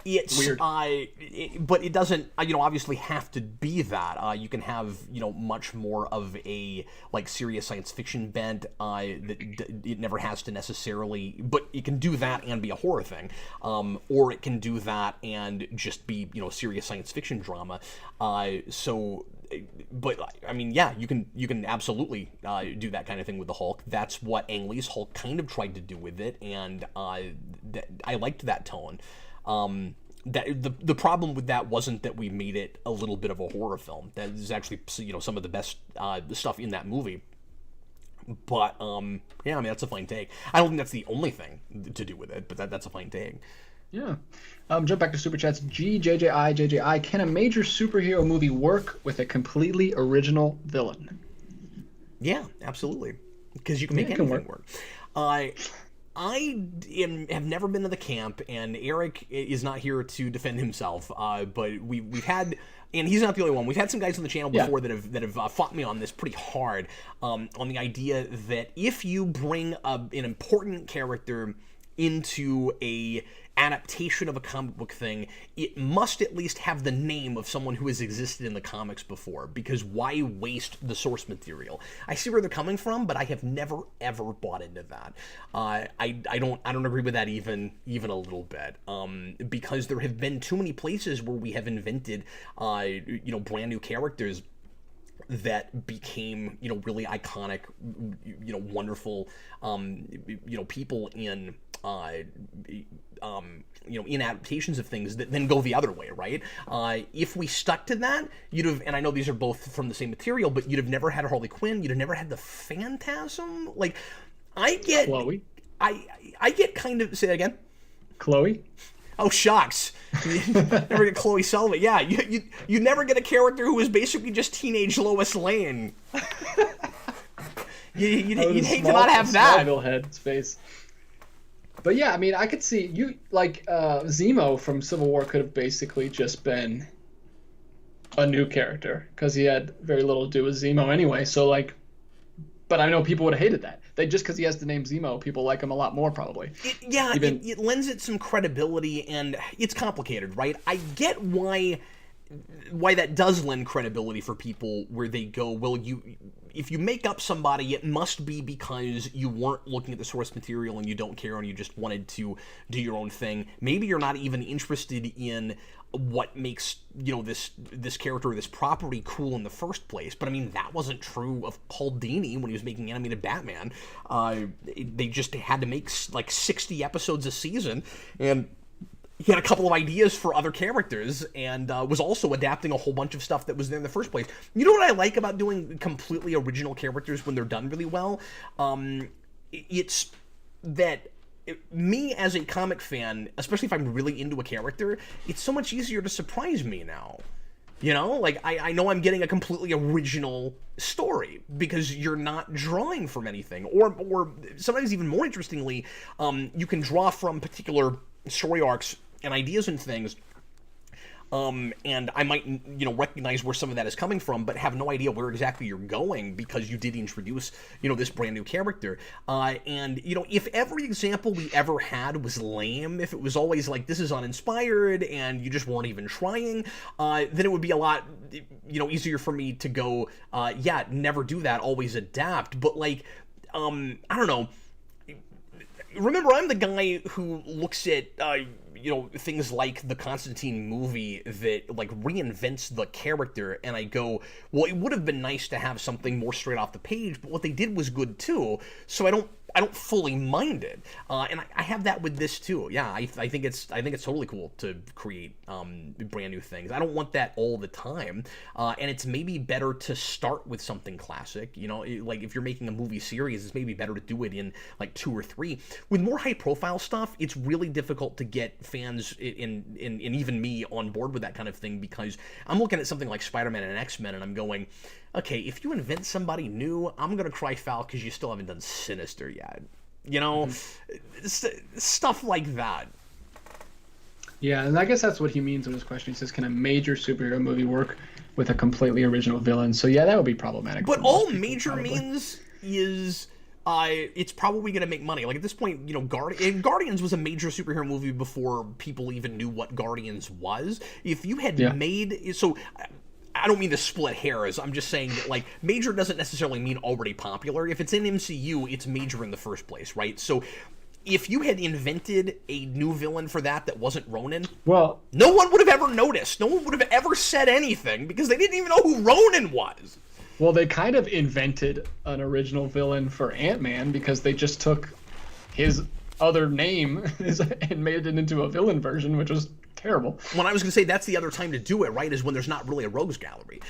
It's weird. But it doesn't, obviously have to be that. You can have, much more of a like serious science fiction bent. That it never has to necessarily, but it can do that and be a horror thing, or it can do that and just be, serious science fiction drama. But I mean, yeah, you can absolutely do that kind of thing with the Hulk. That's what Ang Lee's Hulk kind of tried to do with it, and I liked that tone. That the problem with that wasn't that we made it a little bit of a horror film. That is actually some of the best stuff in that movie. But yeah, I mean, that's a fine take. I don't think that's the only thing to do with it, but that's a fine take. Yeah. Jump back to super chats. JJI. Can a major superhero movie work with a completely original villain? Yeah, absolutely. Because you can make anything work. I have never been to the camp, and Eric is not here to defend himself. But we've had, and he's not the only one. We've had some guys on the channel before that have fought me on this pretty hard, on the idea that if you bring an important character into a adaptation of a comic book thing, it must at least have the name of someone who has existed in the comics before, because why waste the source material? I see where they're coming from, but I have never ever bought into that. I don't agree with that even a little bit, because there have been too many places where we have invented brand new characters that became, really iconic, wonderful, people in, in adaptations of things that then go the other way, right? If we stuck to that, you'd have, and I know these are both from the same material, but you'd have never had Harley Quinn, you'd have never had the Phantasm. Like, I get... Chloe? I get kind of... Say that again? Chloe? Oh, shucks. You never get Chloe Sullivan. Yeah, you never get a character who is basically just teenage Lois Lane. You'd hate to not have that. Smallville head's face. But yeah, I mean, I could see you, like, Zemo from Civil War could have basically just been a new character, because he had very little to do with Zemo anyway, so, like, but I know people would have hated that. Just because he has the name Zemo, people like him a lot more, probably. It lends it some credibility, and it's complicated, right? I get why that does lend credibility for people, where they go, well, if you make up somebody, it must be because you weren't looking at the source material and you don't care and you just wanted to do your own thing. Maybe you're not even interested in what makes, this character or this property cool in the first place. But I mean, that wasn't true of Paul Dini when he was making animated Batman. They just had to make like 60 episodes a season, and he had a couple of ideas for other characters, and was also adapting a whole bunch of stuff that was there in the first place. You know what I like about doing completely original characters when they're done really well? It's that me as a comic fan, especially if I'm really into a character, it's so much easier to surprise me now. Like, I know I'm getting a completely original story because you're not drawing from anything. Or sometimes even more interestingly, you can draw from particular story arcs and ideas and things, and I might, recognize where some of that is coming from, but have no idea where exactly you're going because you did introduce, this brand new character. And, if every example we ever had was lame, if it was always like, this is uninspired and you just weren't even trying, then it would be a lot, easier for me to go, never do that, always adapt. But, like, I don't know. Remember, I'm the guy who looks at, things like the Constantine movie that, like, reinvents the character, and I go, well, it would have been nice to have something more straight off the page, but what they did was good too, so I don't fully mind it. And I have that with this too. Yeah, I think it's totally cool to create brand new things. I don't want that all the time, and it's maybe better to start with something classic. Like if you're making a movie series, it's maybe better to do it in like 2 or 3. With more high profile stuff, it's really difficult to get fans in even me on board with that kind of thing, because I'm looking at something like Spider-Man and X-Men and I'm going, okay, if you invent somebody new, I'm gonna cry foul because you still haven't done Sinister yet. Stuff like that. Yeah, and I guess that's what he means in his question. He says, can a major superhero movie work with a completely original villain? So yeah, that would be problematic. But all major means is it's probably going to make money. Like at this point, Guardians was a major superhero movie before people even knew what Guardians was. If you had made... So... I don't mean to split hairs. I'm just saying that, like, major doesn't necessarily mean already popular. If it's in MCU, it's major in the first place, right? So if you had invented a new villain for that wasn't Ronan, well, no one would have ever noticed. No one would have ever said anything because they didn't even know who Ronan was. Well, they kind of invented an original villain for Ant-Man because they just took his other name and made it into a villain version, which was terrible. When I was going to say that's the other time to do it, right, is when there's not really a rogues gallery,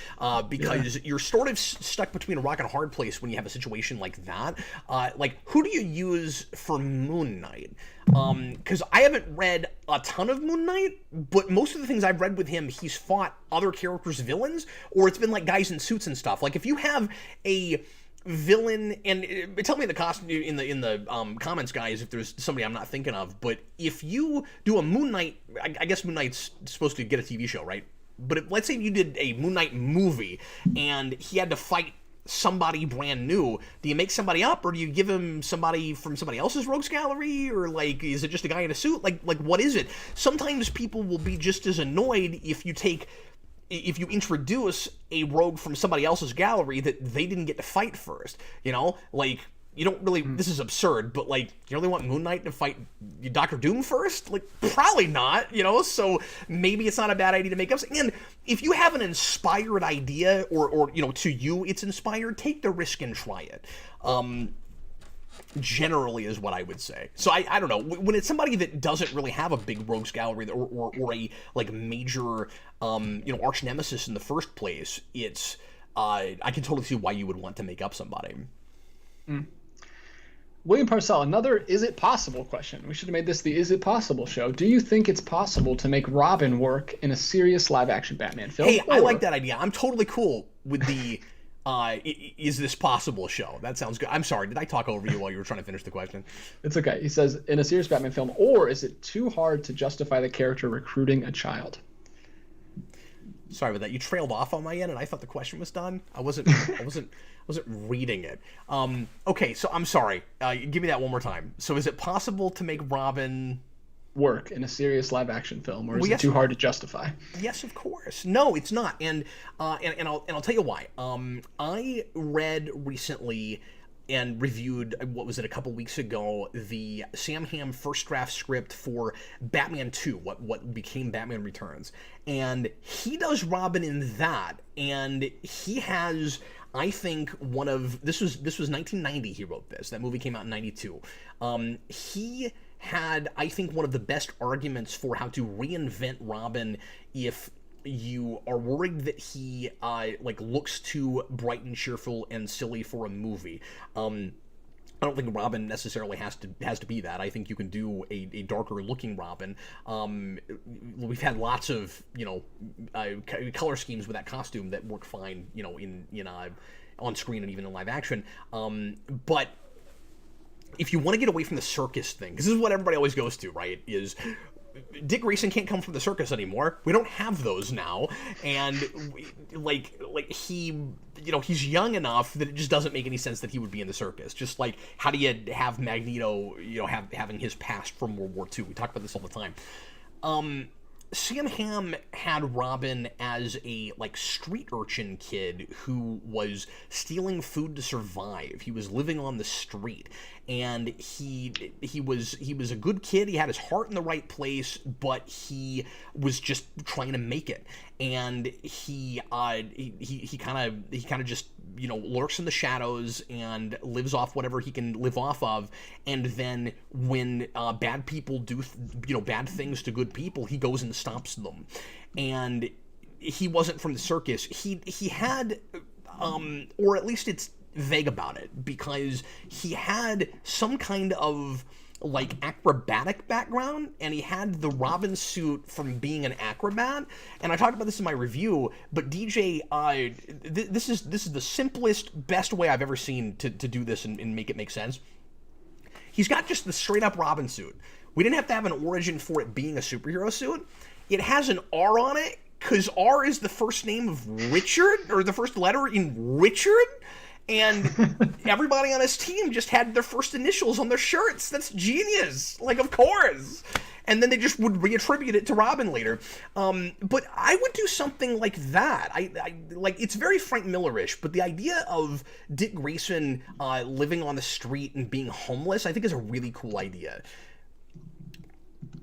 because you're sort of stuck between a rock and a hard place when you have a situation like that. Like, who do you use for Moon Knight? Because I haven't read a ton of Moon Knight, but most of the things I've read with him, he's fought other characters' villains, or it's been like guys in suits and stuff. Like, if you have a villain, and tell me in the comments, guys, if there's somebody I'm not thinking of, but if you do a Moon Knight, I guess Moon Knight's supposed to get a TV show, right? But let's say you did a Moon Knight movie and he had to fight somebody brand new? Do you make somebody up, or do you give him somebody from somebody else's rogues gallery, or like is it just a guy in a suit? Like what is it? Sometimes people will be just as annoyed if you introduce a rogue from somebody else's gallery that they didn't get to fight first. You know, like, you don't really, this is absurd, but like, you really want Moon Knight to fight Doctor Doom first? Like, probably not, you know? So maybe it's not a bad idea to make up. And if you have an inspired idea, or you know, to you it's inspired, take the risk and try it. Generally is what I would say. So I don't know, when it's somebody that doesn't really have a big rogues gallery or a like major you know, arch nemesis in the first place, it's I can totally see why you would want to make up somebody. William Parcell, another is it possible question. We should have made this the is it possible show. Do you think it's possible to make Robin work in a serious live action Batman film? Hey, I like that idea. I'm totally cool with the is this possible show. That sounds good. I'm sorry, did I talk over you while you were trying to finish the question? It's okay. He says, in a serious Batman film, or is it too hard to justify the character recruiting a child? Sorry about that. You trailed off on my end, and I thought the question was done. I wasn't reading it. Okay, so I'm sorry. Give me that one more time. So, is it possible to make Robin work in a serious live action film, or is it too hard to justify? Yes, of course. No, it's not. And I'll tell you why. I read recently and reviewed, what was it, a couple weeks ago, the Sam Hamm first draft script for Batman 2, what became Batman Returns. And he does Robin in that, and he has, I think, one of, this was 1990 he wrote this. That movie came out in 92. He had, I think, one of the best arguments for how to reinvent Robin if you are worried that he like looks too bright and cheerful and silly for a movie. I don't think Robin necessarily has to be that. I think you can do a darker looking Robin. We've had lots of, you know, color schemes with that costume that work fine, you know, in on screen and even in live action. But if you want to get away from the circus thing, because this is what everybody always goes to, right, is Dick Grayson can't come from the circus anymore. We don't have those now, and like he, you know, he's young enough that it just doesn't make any sense that he would be in the circus. Just like, how do you have Magneto, you know, having his past from World War II? We talk about this all the time. Sam Hamm had Robin as a like street urchin kid who was stealing food to survive. He was living on the street, and he was a good kid. He had his heart in the right place, but he was just trying to make it. And he kind of just, you know, lurks in the shadows and lives off whatever he can live off of. And then when bad people do bad things to good people, he goes and stops them. And he wasn't from the circus. He had or at least it's vague about it, because he had some kind of like acrobatic background, and he had the Robin suit from being an acrobat. And I talked about this in my review, but DJ, this is the simplest, best way I've ever seen to do this and make it make sense. He's got just the straight up Robin suit. We didn't have to have an origin for it being a superhero suit. It has an R on it because R is the first name of Richard, or the first letter in Richard. And everybody on his team just had their first initials on their shirts. That's genius. Like, of course. And then they just would reattribute it to Robin later. But I would do something like that. I like, it's very Frank Miller-ish, but the idea of Dick Grayson living on the street and being homeless, I think, is a really cool idea.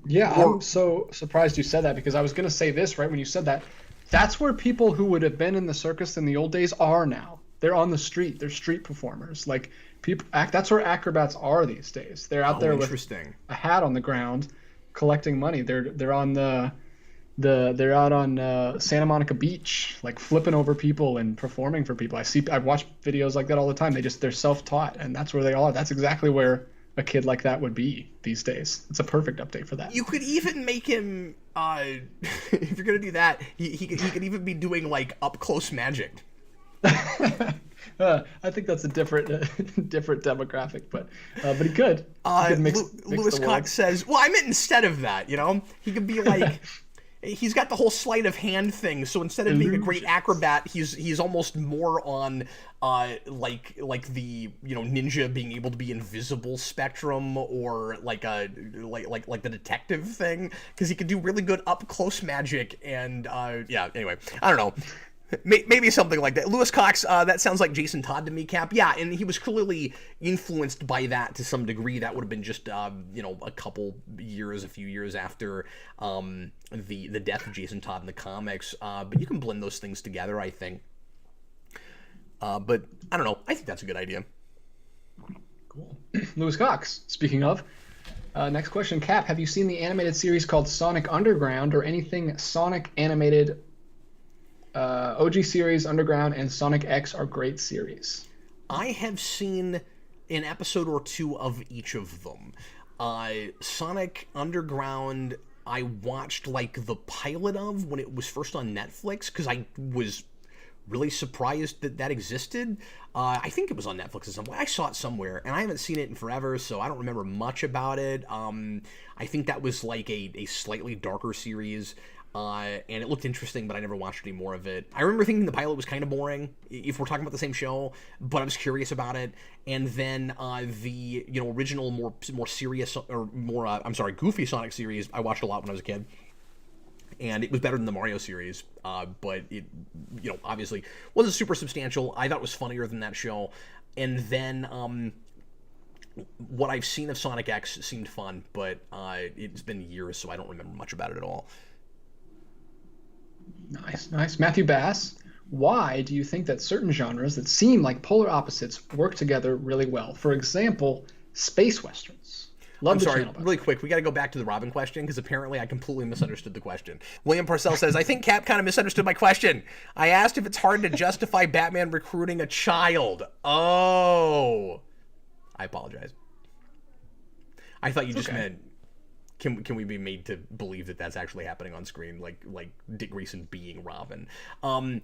Yeah, I'm so surprised you said that, because I was going to say this right when you said that. That's where people who would have been in the circus in the old days are now. They're on the street. They're street performers. Like, people that's where acrobats are these days. They're out there with a hat on the ground, collecting money. They're on they're out on Santa Monica Beach, like flipping over people and performing for people. I watch videos like that all the time. they're self-taught, and that's where they are. That's exactly where a kid like that would be these days. It's a perfect update for that. You could even make him, if you're gonna do that, he could even be doing like up close magic. I think that's a different demographic, but he could. Mix Lewis Cox says, well, I meant instead of that, you know, he could be like, he's got the whole sleight of hand thing. So instead of being a great acrobat, he's almost more on like the ninja being able to be invisible spectrum, or like the detective thing, because he could do really good up close magic. And yeah, anyway, I don't know. Maybe something like that. Lewis Cox, that sounds like Jason Todd to me, Cap. Yeah, and he was clearly influenced by that to some degree. That would have been just, a few years after the death of Jason Todd in the comics. But you can blend those things together, I think. But I don't know. I think that's a good idea. Cool. Lewis Cox, speaking of. Next question, Cap. Have you seen the animated series called Sonic Underground, or anything Sonic animated? OG series, Underground, and Sonic X are great series. I have seen an episode or two of each of them. Sonic Underground, I watched like the pilot of when it was first on Netflix, because I was really surprised that existed. I think it was on Netflix at some point. I saw it somewhere, and I haven't seen it in forever, so I don't remember much about it. I think that was like a slightly darker series. And it looked interesting, but I never watched any more of it. I remember thinking the pilot was kind of boring, if we're talking about the same show, but I was curious about it. And then the original, more serious, or more, goofy Sonic series, I watched a lot when I was a kid. And it was better than the Mario series, but it, obviously wasn't super substantial. I thought it was funnier than that show. And then what I've seen of Sonic X seemed fun, but it's been years, so I don't remember much about it at all. Nice. Matthew Bass, why do you think that certain genres that seem like polar opposites work together really well? For example, space westerns. I'm sorry, really quick, we got to go back to the Robin question, because apparently I completely misunderstood the question. William Parcell says, I think Cap kind of misunderstood my question. I asked if it's hard to justify Batman recruiting a child. Oh. I apologize. I thought you just meant... Can we be made to believe that that's actually happening on screen, like Dick Grayson being Robin?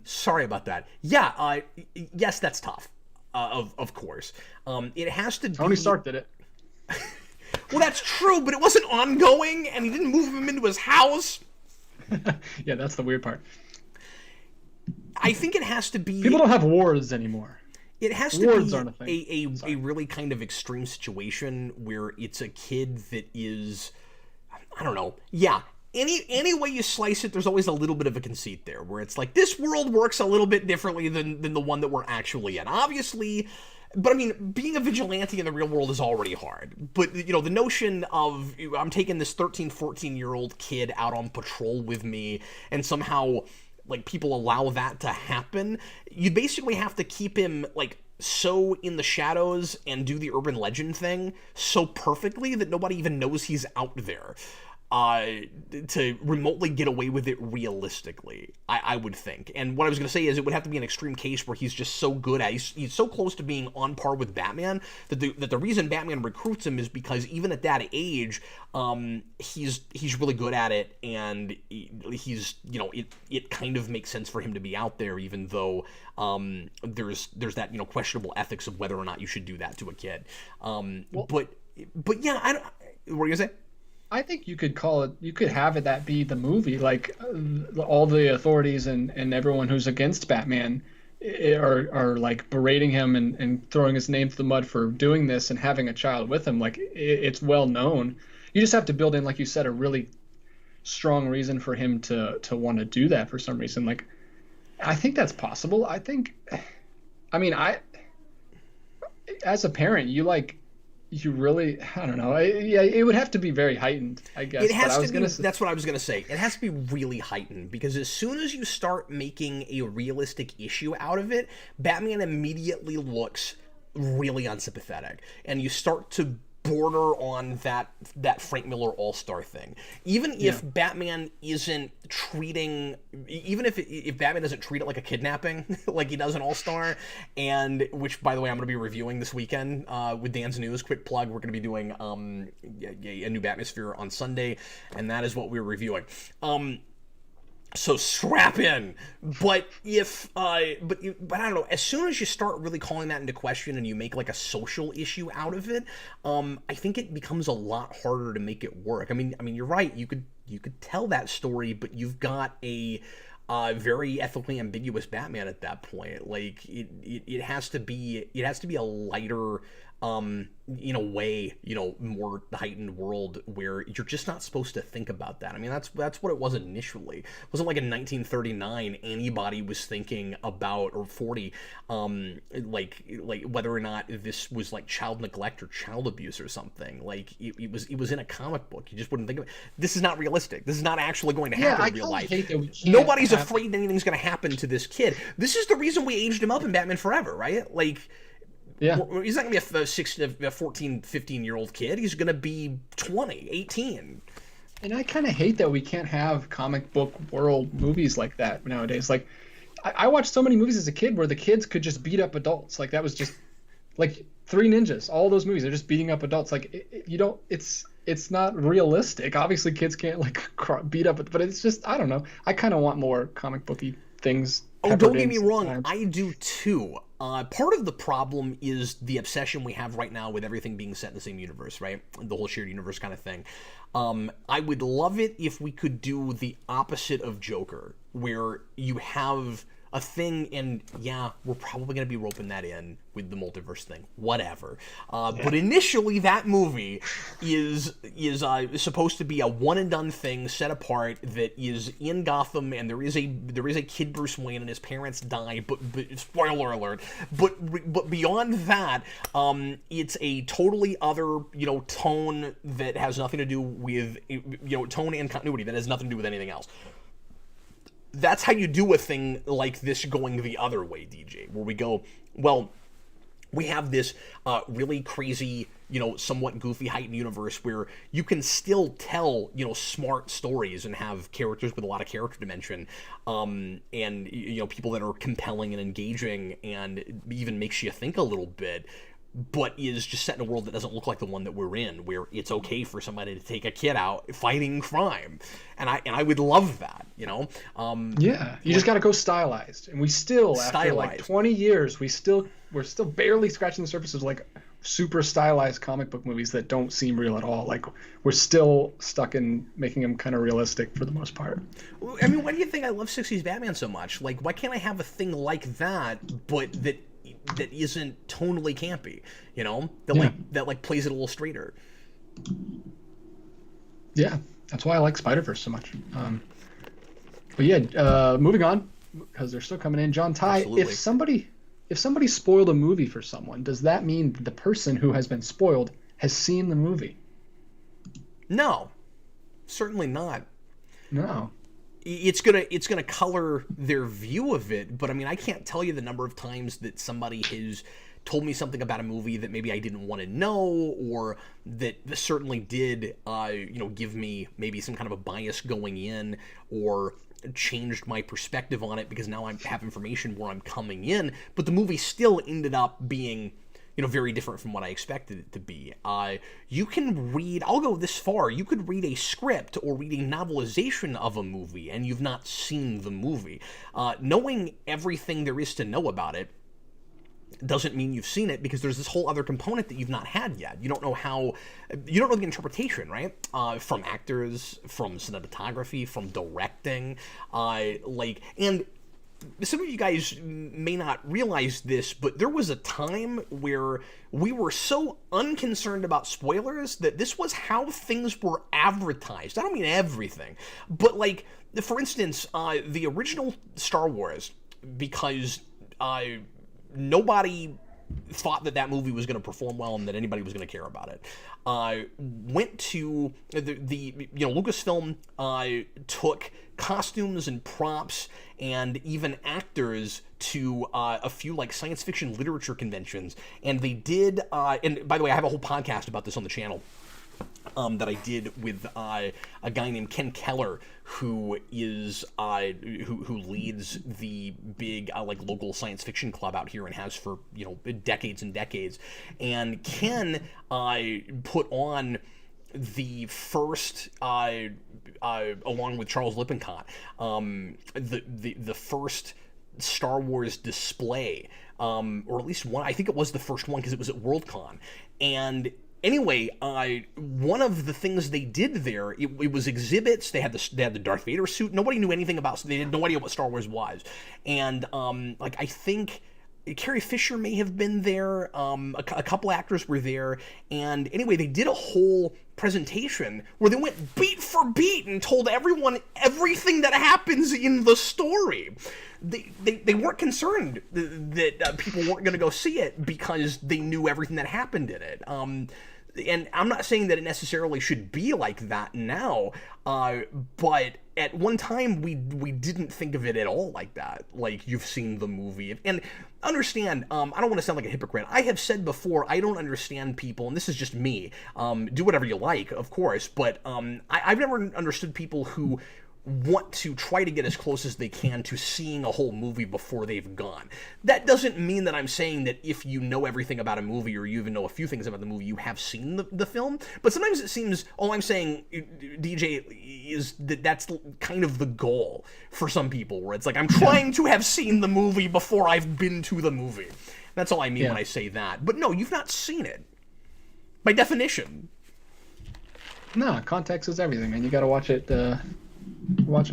Sorry about that. Yeah, yes, that's tough. Of course. It has to be... Tony Stark did it. Well, that's true, but it wasn't ongoing, and he didn't move him into his house. Yeah, that's the weird part. I think it has to be... People don't have wards anymore. It has to be a really kind of extreme situation where it's a kid that is... I don't know. Yeah. Any way you slice it, there's always a little bit of a conceit there, where it's like, this world works a little bit differently than the one that we're actually in. Obviously, but I mean, being a vigilante in the real world is already hard. But, the notion of, I'm taking this 13, 14-year-old kid out on patrol with me, and somehow, like, people allow that to happen, you basically have to keep him, like, so in the shadows and do the urban legend thing so perfectly that nobody even knows he's out there, to remotely get away with it realistically, I would think. And what I was going to say is, it would have to be an extreme case where he's just so good at, he's so close to being on par with Batman, that the reason Batman recruits him is because even at that age, he's really good at it, and he's, it kind of makes sense for him to be out there, even though there's that, questionable ethics of whether or not you should do that to a kid. But yeah, what were you gonna say? I think you could call it, you could have it that be the movie, like all the authorities and everyone who's against Batman are like berating him and throwing his name through the mud for doing this and having a child with him. Like, it's well known. You just have to build in, like you said, a really strong reason for him to want to do that for some reason. Like, I think that's possible. As a parent, you really, I don't know. It would have to be very heightened, I guess. That's what I was going to say. It has to be really heightened, because as soon as you start making a realistic issue out of it, Batman immediately looks really unsympathetic, and you start to border on that Frank Miller All-Star thing. Even if Batman isn't treating, even if Batman doesn't treat it like a kidnapping, like he does in All-Star, and which, by the way, I'm going to be reviewing this weekend with Dan's News. Quick plug, we're going to be doing a new Batmosphere on Sunday, and that is what we're reviewing. So strap in. But but I don't know. As soon as you start really calling that into question and you make like a social issue out of it, I think it becomes a lot harder to make it work. I mean, you're right. You could tell that story, but you've got a very ethically ambiguous Batman at that point. Like it has to be a lighter, in a way, more heightened world where you're just not supposed to think about that. I mean, that's what it was initially. It wasn't like in 1939 anybody was thinking about, or 40, like whether or not this was like child neglect or child abuse or something. Like it was in a comic book. You just wouldn't think of it. This is not realistic. This is not actually going to happen in real life. Hate that we can't Nobody's afraid anything's going to happen to this kid. This is the reason we aged him up in Batman Forever, right? Like, yeah, he's not going to be a 14, 15-year-old kid. He's going to be 20, 18. And I kind of hate that we can't have comic book world movies like that nowadays. Like, I watched so many movies as a kid where the kids could just beat up adults. Like, that was just, like, Three Ninjas. All those movies, they're just beating up adults. Like, you don't, it's not realistic. Obviously, kids can't, like, beat up, but it's just, I don't know. I kind of want more comic booky things. Oh, don't get me wrong. I do, too. Part of the problem is the obsession we have right now with everything being set in the same universe, right? The whole shared universe kind of thing. I would love it if we could do the opposite of Joker, where you have a thing, and yeah, we're probably going to be roping that in with the multiverse thing, whatever. But initially, that movie is supposed to be a one and done thing, set apart, that is in Gotham, and there is a kid Bruce Wayne, and his parents die. But spoiler alert. But beyond that, it's a totally other tone that has nothing to do with tone and continuity that has nothing to do with anything else. That's how you do a thing like this going the other way, DJ, where we go, well, we have this really crazy, somewhat goofy heightened universe where you can still tell, smart stories and have characters with a lot of character dimension, and, people that are compelling and engaging and even makes you think a little bit, but is just set in a world that doesn't look like the one that we're in, where it's okay for somebody to take a kid out fighting crime, and I would love that, Yeah, you just got to go stylized, and we still, after like 20 years, we're still barely scratching the surface of like super stylized comic book movies that don't seem real at all. Like, we're still stuck in making them kind of realistic for the most part. I mean, why do you think I love 60s Batman so much? Like, why can't I have a thing like that, but that isn't tonally campy, that plays it a little straighter? Yeah, that's why I like Spider-Verse so much. But yeah, moving on, because they're still coming in. John Ty, absolutely. if somebody spoiled a movie for someone, does that mean that the person who has been spoiled has seen the movie? No, certainly not. No. It's gonna color their view of it, but I mean, I can't tell you the number of times that somebody has told me something about a movie that maybe I didn't want to know, or that certainly did, give me maybe some kind of a bias going in, or changed my perspective on it because now I have information where I'm coming in, but the movie still ended up being very different from what I expected it to be. You can read, I'll go this far, you could read a script or read a novelization of a movie and you've not seen the movie. Knowing everything there is to know about it doesn't mean you've seen it, because there's this whole other component that you've not had yet. You don't know the interpretation, right? From actors, from cinematography, from directing, and some of you guys may not realize this, but there was a time where we were so unconcerned about spoilers that this was how things were advertised. I don't mean everything, but for instance, the original Star Wars, because nobody thought that movie was going to perform well and that anybody was going to care about it. Went to the Lucasfilm took costumes and props and even actors to a few science fiction literature conventions, and they did. And by the way, I have a whole podcast about this on the channel. That I did with a guy named Ken Keller, who is who leads the big local science fiction club out here and has for decades and decades. And Ken put on the first, along with Charles Lippincott, the first Star Wars display, or at least one. I think it was the first one because it was at Worldcon. And anyway, one of the things they did there, it was exhibits. They had the Darth Vader suit. Nobody knew anything about. They had no idea what Star Wars was. And like I think Carrie Fisher may have been there. A couple actors were there. And anyway, they did a whole presentation where they went beat for beat and told everyone everything that happens in the story. They weren't concerned that people weren't going to go see it because they knew everything that happened in it. And I'm not saying that it necessarily should be like that now, but at one time we didn't think of it at all like that. Like, you've seen the movie. And understand, I don't want to sound like a hypocrite. I have said before, I don't understand people, and this is just me. Do whatever you like, of course, but I've never understood people who want to try to get as close as they can to seeing a whole movie before they've gone. That doesn't mean that I'm saying that if you know everything about a movie or you even know a few things about the movie, you have seen the film. But sometimes it seems, all I'm saying, DJ, is that that's kind of the goal for some people, where it's like, I'm trying to have seen the movie before I've been to the movie. That's all I mean when I say that. But no, you've not seen it. By definition. No, context is everything, man. You got to watch it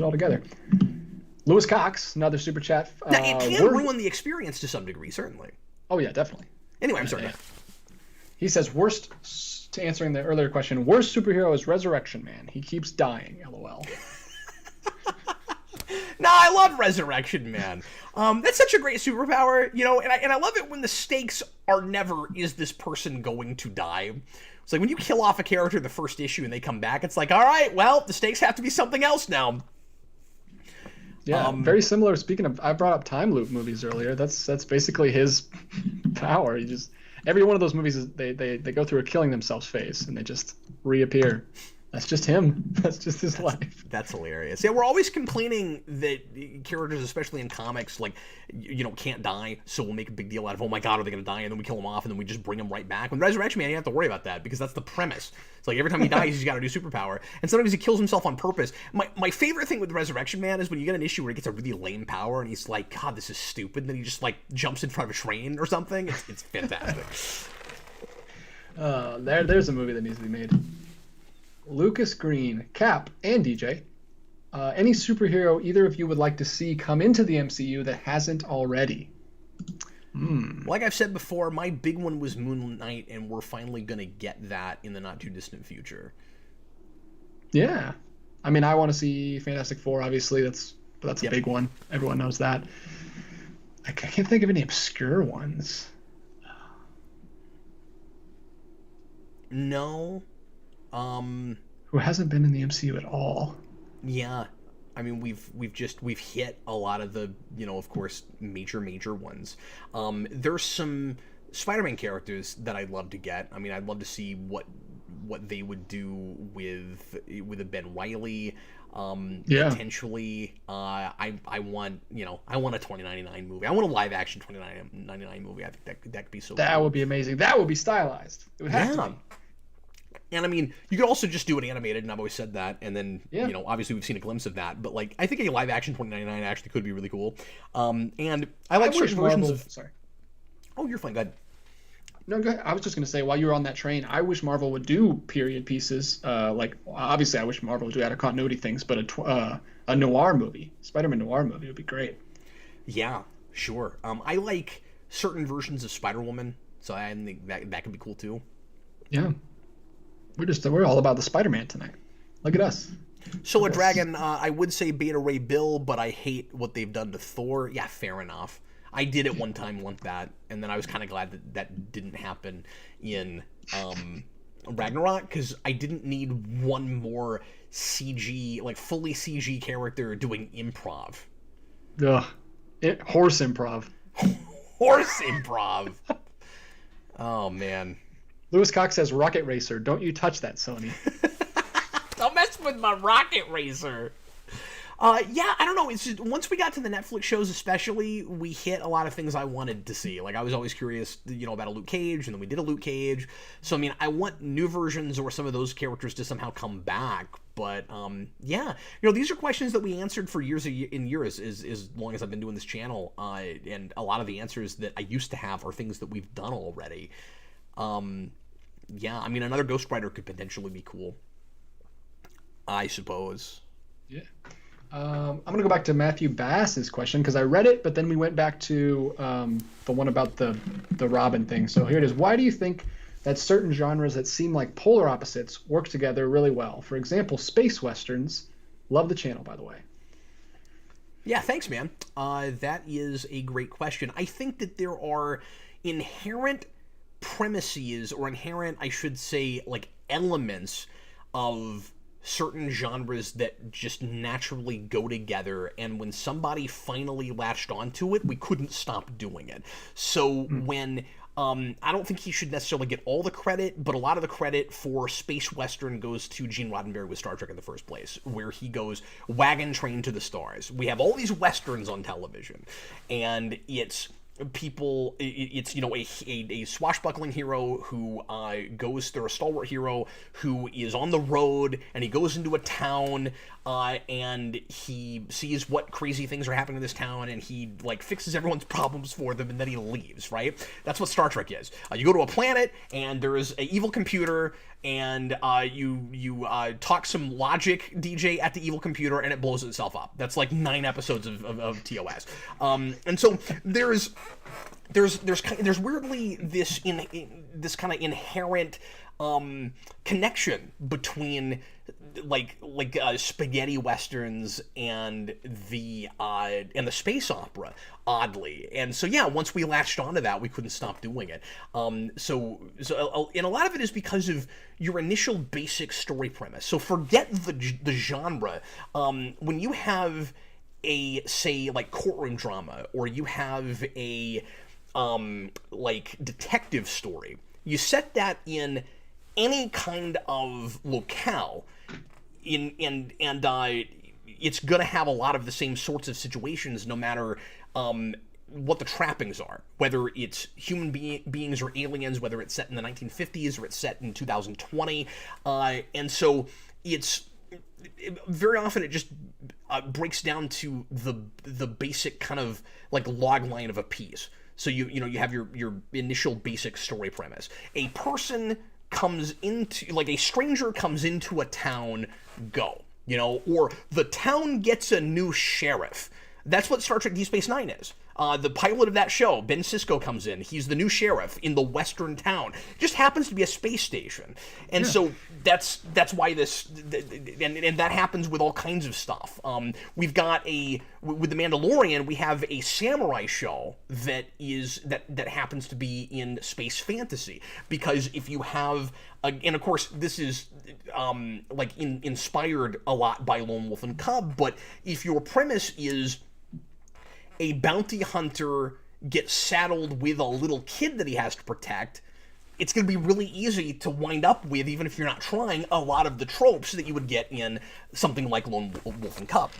all together. Lewis Cox, another super chat. Now, it can ruin the experience to some degree, certainly. Oh yeah, definitely. Anyway, I'm sorry. He says, to answering the earlier question, worst superhero is Resurrection Man. He keeps dying, LOL. No, I love Resurrection Man. That's such a great superpower, you know, and I love it when the stakes are never, is this person going to die? It's like when you kill off a character in the first issue and they come back, it's like, all right, well, the stakes have to be something else now. Yeah, very similar. Speaking of, I brought up time loop movies earlier. That's basically his power. He just, every one of those movies, they go through a killing themselves phase and they just reappear. That's just him. That's just his life. That's hilarious. Yeah, we're always complaining that characters, especially in comics, like, you know, can't die, so we'll make a big deal out of, oh my god, are they going to die? And then we kill them off, and then we just bring them right back. When Resurrection Man, you don't have to worry about that, because that's the premise. It's like, every time he dies, he's got a new superpower. And sometimes he kills himself on purpose. My favorite thing with Resurrection Man is when you get an issue where he gets a really lame power, and he's like, god, this is stupid, and then he just, like, jumps in front of a train or something. It's fantastic. There's a movie that needs to be made. Lucas Green, Cap, and DJ. Any superhero either of you would like to see come into the MCU that hasn't already? Like I've said before, my big one was Moon Knight, and we're finally going to get that in the not-too-distant future. Yeah. I mean, I want to see Fantastic Four, obviously. That's a big one. Everyone knows that. I can't think of any obscure ones. No. Who hasn't been in the MCU at all? Yeah, I mean, we've hit a lot of the, you know, of course, major ones. There's some Spider-Man characters that I'd love to get. I mean, I'd love to see what they would do with a Ben Reilly. Potentially. I want a 2099 movie. I want a live action 2099 movie. I think that could be so. That cool. would be amazing. That would be stylized. It would have to be. And I mean, you could also just do it animated, and I've always said that. And then, you know, obviously we've seen a glimpse of that. But, like, I think a live-action 2099 actually could be really cool. And I like certain versions of... Sorry. Oh, you're fine. Go ahead. No, go ahead. I was just going to say, while you were on that train, I wish Marvel would do period pieces. Like, obviously, I wish Marvel would do out-of-continuity things, but a noir movie, Spider-Man noir movie would be great. Yeah, sure. I like certain versions of Spider-Woman, so I think that could be cool, too. Yeah. We're all about the Spider-Man tonight. Look at us. Solar Dragon, I would say Beta Ray Bill, but I hate what they've done to Thor. Yeah, fair enough. I did at one time want that, and then I was kind of glad that didn't happen in Ragnarok, because I didn't need one more CG, like fully CG character doing improv. Ugh. Horse improv. Horse improv. Oh, man. Lewis Cox says, Rocket Racer. Don't you touch that, Sony. Don't mess with my Rocket Racer. Yeah, I don't know. It's just, once we got to the Netflix shows, especially, we hit a lot of things I wanted to see. Like, I was always curious, about a Luke Cage, and then we did a Luke Cage. So, I mean, I want new versions or some of those characters to somehow come back. But, yeah, these are questions that we answered for years and years, as long as I've been doing this channel. And a lot of the answers that I used to have are things that we've done already. Yeah, I mean, another Ghost Rider could potentially be cool, I suppose. Yeah. I'm going to go back to Matthew Bass's question because I read it, but then we went back to the one about the Robin thing. So here it is. Why do you think that certain genres that seem like polar opposites work together really well? For example, space westerns. Love the channel, by the way. Yeah, thanks, man. That is a great question. I think that there are inherent premises, or inherent, I should say, like, elements of certain genres that just naturally go together, and when somebody finally latched onto it, we couldn't stop doing it. So when I don't think he should necessarily get all the credit, but a lot of the credit for space western goes to Gene Roddenberry with Star Trek in the first place, where he goes wagon train to the stars. We have all these westerns on television, and it's people, it's a swashbuckling hero who goes through, a stalwart hero who is on the road, and he goes into a town and he sees what crazy things are happening in this town, and he like fixes everyone's problems for them, and then he leaves, right? That's what Star Trek is. You go to a planet and there is an evil computer, and you talk some logic DJ at the evil computer, and it blows itself up. That's like 9 episodes of TOS. And so there's weirdly this this kind of inherent connection between like spaghetti westerns and the space opera, oddly. And so yeah, once we latched onto that, we couldn't stop doing it. So and a lot of it is because of your initial basic story premise. So forget the genre. When you have a, say, like courtroom drama, or you have a like detective story, you set that in any kind of locale, and it's gonna have a lot of the same sorts of situations, no matter what the trappings are, whether it's human beings or aliens, whether it's set in the 1950s or it's set in 2020, and so very often it just breaks down to the basic kind of like log line of a piece. So you have your initial basic story premise. A person comes into, like, a stranger comes into a town, go. Or the town gets a new sheriff. That's what Star Trek Deep Space Nine is. The pilot of that show, Ben Sisko, comes in. He's the new sheriff in the western town. It just happens to be a space station. And so that's why this, and that happens with all kinds of stuff. We've got with The Mandalorian, we have a samurai show that happens to be in space fantasy. Because if you have, and of course this is inspired a lot by Lone Wolf and Cub, but if your premise is a bounty hunter gets saddled with a little kid that he has to protect, it's going to be really easy to wind up with, even if you're not trying, a lot of the tropes that you would get in something like Lone Wolf and Cub.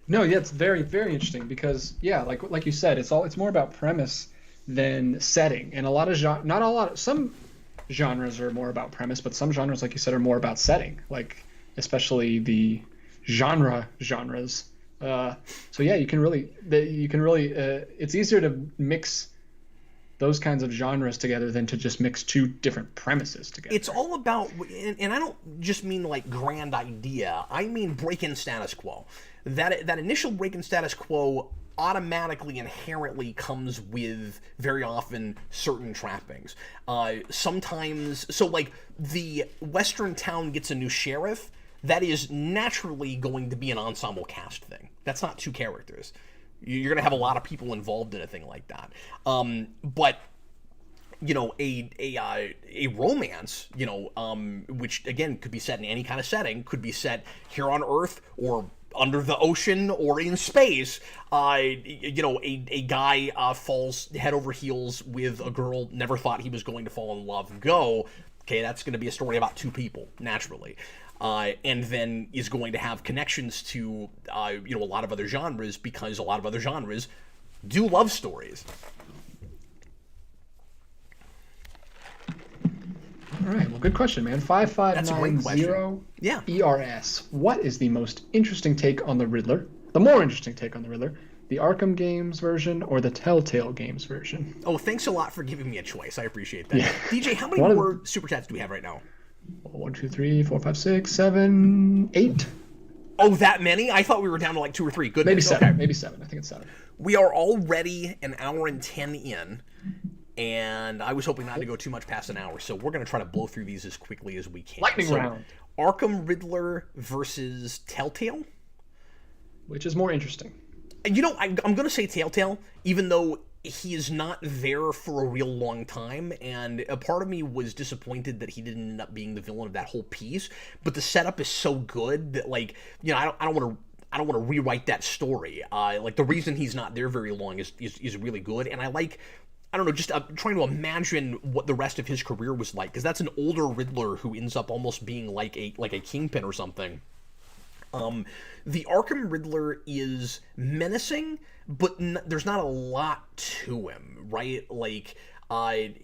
No, yeah, it's very, very interesting because, yeah, like you said, it's more about premise than setting, and some genres are more about premise, but some genres, like you said, are more about setting, like especially the genres. So yeah, you can really it's easier to mix those kinds of genres together than to just mix two different premises together. It's all about, and I don't just mean like grand idea, I mean break-in status quo. That initial break-in status quo automatically, inherently comes with, very often, certain trappings. Sometimes, so like the western town gets a new sheriff, that is naturally going to be an ensemble cast thing. That's not 2 characters. You're going to have a lot of people involved in a thing like that. But a romance, which again could be set in any kind of setting, could be set here on Earth or under the ocean or in space, a guy falls head over heels with a girl, never thought he was going to fall in love. Go. Okay, that's going to be a story about two people, naturally. And then is going to have connections to, a lot of other genres, because a lot of other genres do love stories. All right, well, good question, man. 5590 yeah. ERS. What is the most interesting take on the Riddler? The more interesting take on the Riddler? The Arkham Games version or the Telltale Games version? Oh, thanks a lot for giving me a choice. I appreciate that. Yeah. DJ, how many more Super Chats do we have right now? 1, 2, 3, 4, 5, 6, 7, 8. Oh, that many? I thought we were down to like 2 or 3. Goodness. Maybe 7. Okay. Maybe 7. I think it's 7. We are already an hour and 10 in, and I was hoping not to go too much past an hour, so we're going to try to blow through these as quickly as we can. Lightning round. Arkham Riddler versus Telltale? Which is more interesting? I'm going to say Telltale, even though he is not there for a real long time, and a part of me was disappointed that he didn't end up being the villain of that whole piece, but the setup is so good that, I don't want to rewrite that story. The reason he's not there very long is really good, and I don't know, just trying to imagine what the rest of his career was like, because that's an older Riddler who ends up almost being like a Kingpin or something. The Arkham Riddler is menacing, but there's not a lot to him, right?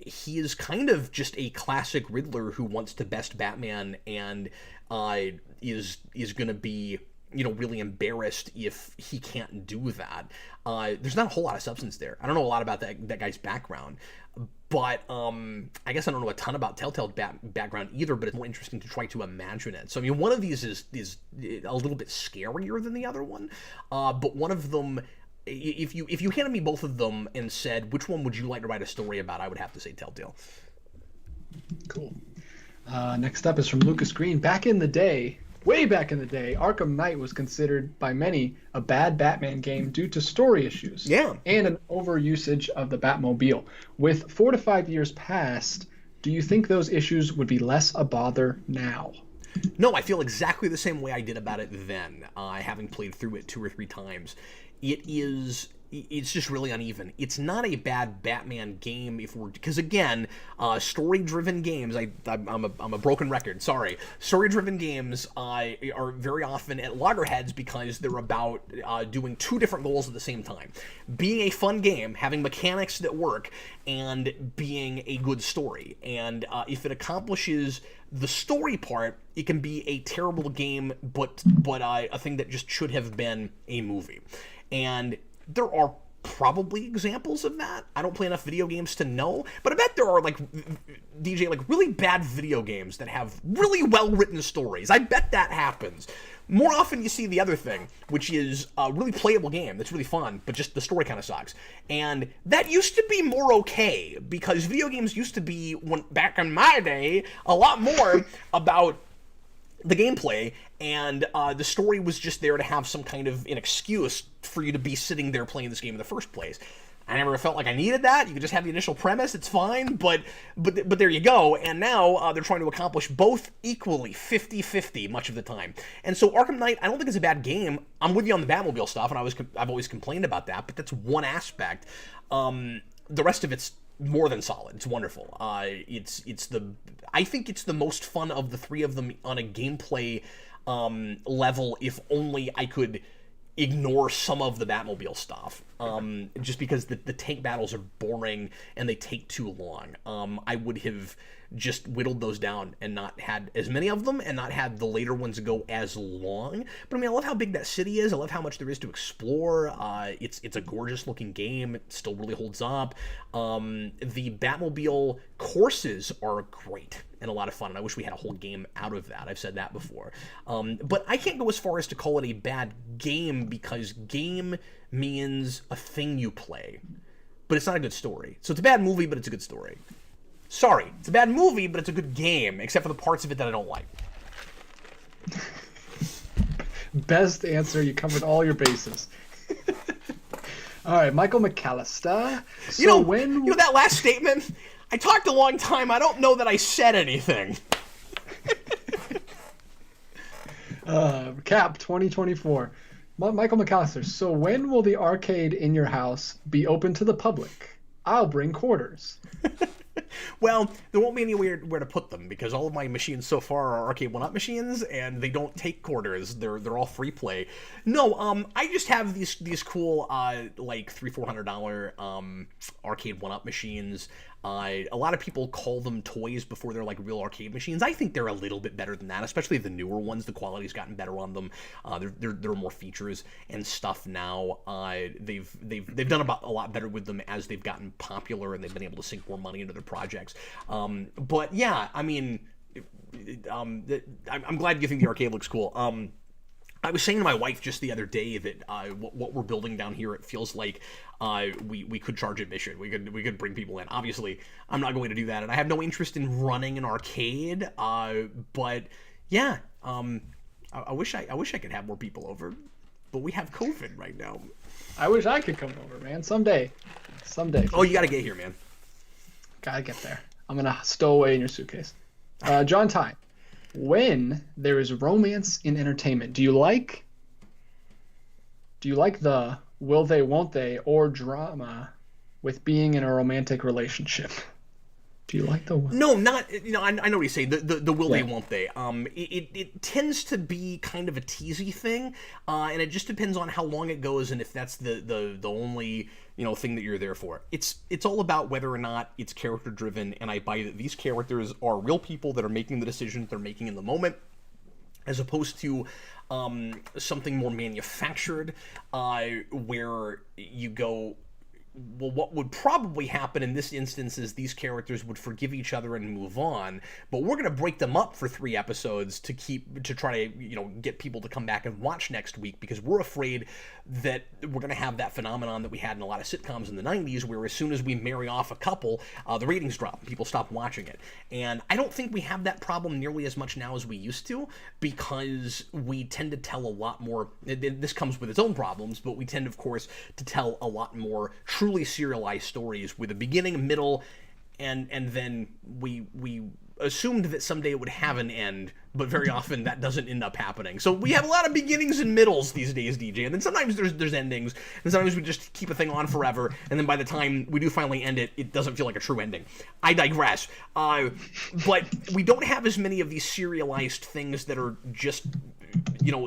He is kind of just a classic Riddler who wants to best Batman and is going to be, really embarrassed if he can't do that. There's not a whole lot of substance there. I don't know a lot about that guy's background, but I guess I don't know a ton about Telltale's background either, but it's more interesting to try to imagine it. So, one of these is a little bit scarier than the other one, but one of them, if you handed me both of them and said, which one would you like to write a story about, I would have to say Telltale. Cool. Next up is from Lucas Green. Way back in the day, Arkham Knight was considered by many a bad Batman game due to story issues. Yeah. And an overusage of the Batmobile. With 4 to 5 years past, do you think those issues would be less a bother now? No, I feel exactly the same way I did about it then, having played through it 2 or 3 times. It's just really uneven. It's not a bad Batman game because again, story-driven games. I'm a broken record. Sorry. Story-driven games are very often at loggerheads because they're about doing 2 different goals at the same time: being a fun game, having mechanics that work, and being a good story. And if it accomplishes the story part, it can be a terrible game, but a thing that just should have been a movie. And there are probably examples of that. I don't play enough video games to know, but I bet there are really bad video games that have really well-written stories. I bet that happens. More often you see the other thing, which is a really playable game that's really fun, but just the story kind of sucks. And that used to be more okay, because video games used to be, back in my day, a lot more about the gameplay, and the story was just there to have some kind of an excuse for you to be sitting there playing this game in the first place. I never felt like I needed that. You could just have the initial premise, it's fine, but there you go. And now they're trying to accomplish both equally, 50-50 much of the time. And so Arkham Knight, I don't think it's a bad game. I'm with you on the Batmobile stuff, and I've always complained about that, but that's one aspect. The rest of it's more than solid. It's wonderful. I think it's the most fun of the 3 of them on a gameplay level, if only I could ignore some of the Batmobile stuff, just because the tank battles are boring and they take too long. I would have just whittled those down and not had as many of them and not had the later ones go as long. But I love how big that city is. I love how much there is to explore. It's a gorgeous looking game. It still really holds up. The Batmobile courses are great and a lot of fun, and I wish we had a whole game out of that. I've said that before. But I can't go as far as to call it a bad game, because game means a thing you play, but it's not a good story. So it's a bad movie, but it's a good story. Sorry, it's a bad movie, but it's a good game, except for the parts of it that I don't like. Best answer. You covered all your bases. All right, Michael McAllister. So that last statement, I talked a long time. I don't know that I said anything. Cap 2024. Michael McAllister, so when will the arcade in your house be open to the public? I'll bring quarters. Well, there won't be anywhere where to put them because all of my machines so far are arcade one-up machines, and they don't take quarters. They're all free play. No, I just have these cool like $300-400 arcade one-up machines. A lot of people call them toys before they're like real arcade machines. I think they're a little bit better than that, especially the newer ones. The quality's gotten better on them. There are more features and stuff now. They've done a lot better with them as they've gotten popular and they've been able to sink more money into their projects. But yeah, I mean, I'm glad you think the arcade looks cool. I was saying to my wife just the other day that what we're building down here, it feels like we could charge admission. We could bring people in. Obviously, I'm not going to do that, and I have no interest in running an arcade. But yeah, I wish I could have more people over, but we have COVID right now. I wish I could come over, man. Someday. Oh, you got to get here, man. Gotta get there. I'm gonna stow away in your suitcase. John Ty. When there is romance in entertainment, do you like the will they, won't they, or drama with being in a romantic relationship? Do you like the... No, not... I know what you say. The will they, won't they. It tends to be kind of a teasy thing, and it just depends on how long it goes and if that's the only, thing that you're there for. It's all about whether or not it's character-driven, and I buy that these characters are real people that are making the decisions they're making in the moment, as opposed to something more manufactured, where you go... Well, what would probably happen in this instance is these characters would forgive each other and move on, but we're going to break them up for 3 episodes to try to, get people to come back and watch next week, because we're afraid that we're going to have that phenomenon that we had in a lot of sitcoms in the 90s, where as soon as we marry off a couple, the ratings drop, people stop watching it. And I don't think we have that problem nearly as much now as we used to, because we tend to tell a lot more. This comes with its own problems, but we tend, of course, to tell a lot more truly serialized stories with a beginning, middle, and then we assumed that someday it would have an end, but very often that doesn't end up happening. So we have a lot of beginnings and middles these days, DJ, and then sometimes there's endings, and sometimes we just keep a thing on forever, and then by the time we do finally end it, it doesn't feel like a true ending. I digress. But we don't have as many of these serialized things that are just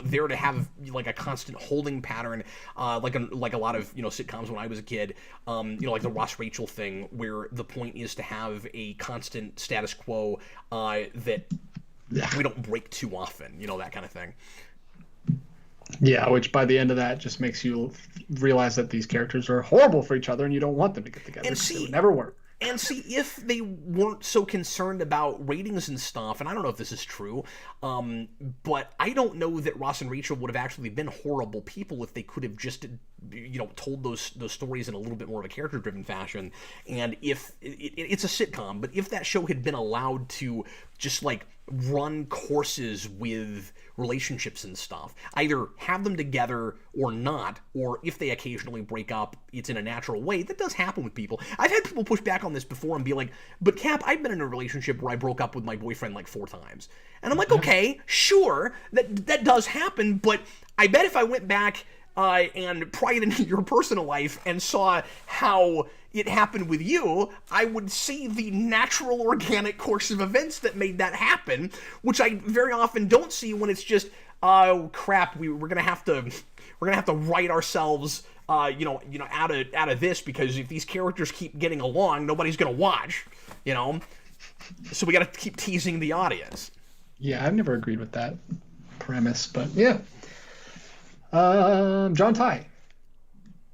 there to have like a constant holding pattern, like a lot of sitcoms when I was a kid, like the Ross Rachel thing, where the point is to have a constant status quo that we don't break too often, that kind of thing. Yeah, which by the end of that just makes you realize that these characters are horrible for each other, and you don't want them to get together. And see, it would never work. And see, if they weren't so concerned about ratings and stuff, and I don't know if this is true, but I don't know that Ross and Rachel would have actually been horrible people if they could have just, told those stories in a little bit more of a character-driven fashion. And if it's a sitcom, but if that show had been allowed to just like run courses with relationships and stuff, either have them together or not, or if they occasionally break up, it's in a natural way. That does happen with people. I've had people push back on this before and be like, but Cap, I've been in a relationship where I broke up with my boyfriend like 4 times. And I'm like, okay, sure, that does happen, but I bet if I went back and pried into your personal life and saw how it happened with you, I would see the natural organic course of events that made that happen, which I very often don't see when it's just, oh crap, we're gonna have to write ourselves out of this, because if these characters keep getting along, nobody's gonna watch, so we gotta keep teasing the audience. Yeah, I've never agreed with that premise, but yeah. John Ty.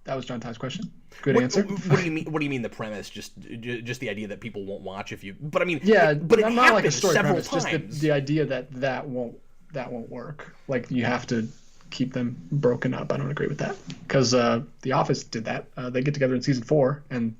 That was John Ty's question. Good answer. What do you mean? What do you mean the premise? Just the idea that people won't watch if you. But I mean, yeah, but it not like a story several premise. times. Just the idea that won't work. Like you have to keep them broken up. I don't agree with that, because The Office did that. They get together in season 4, and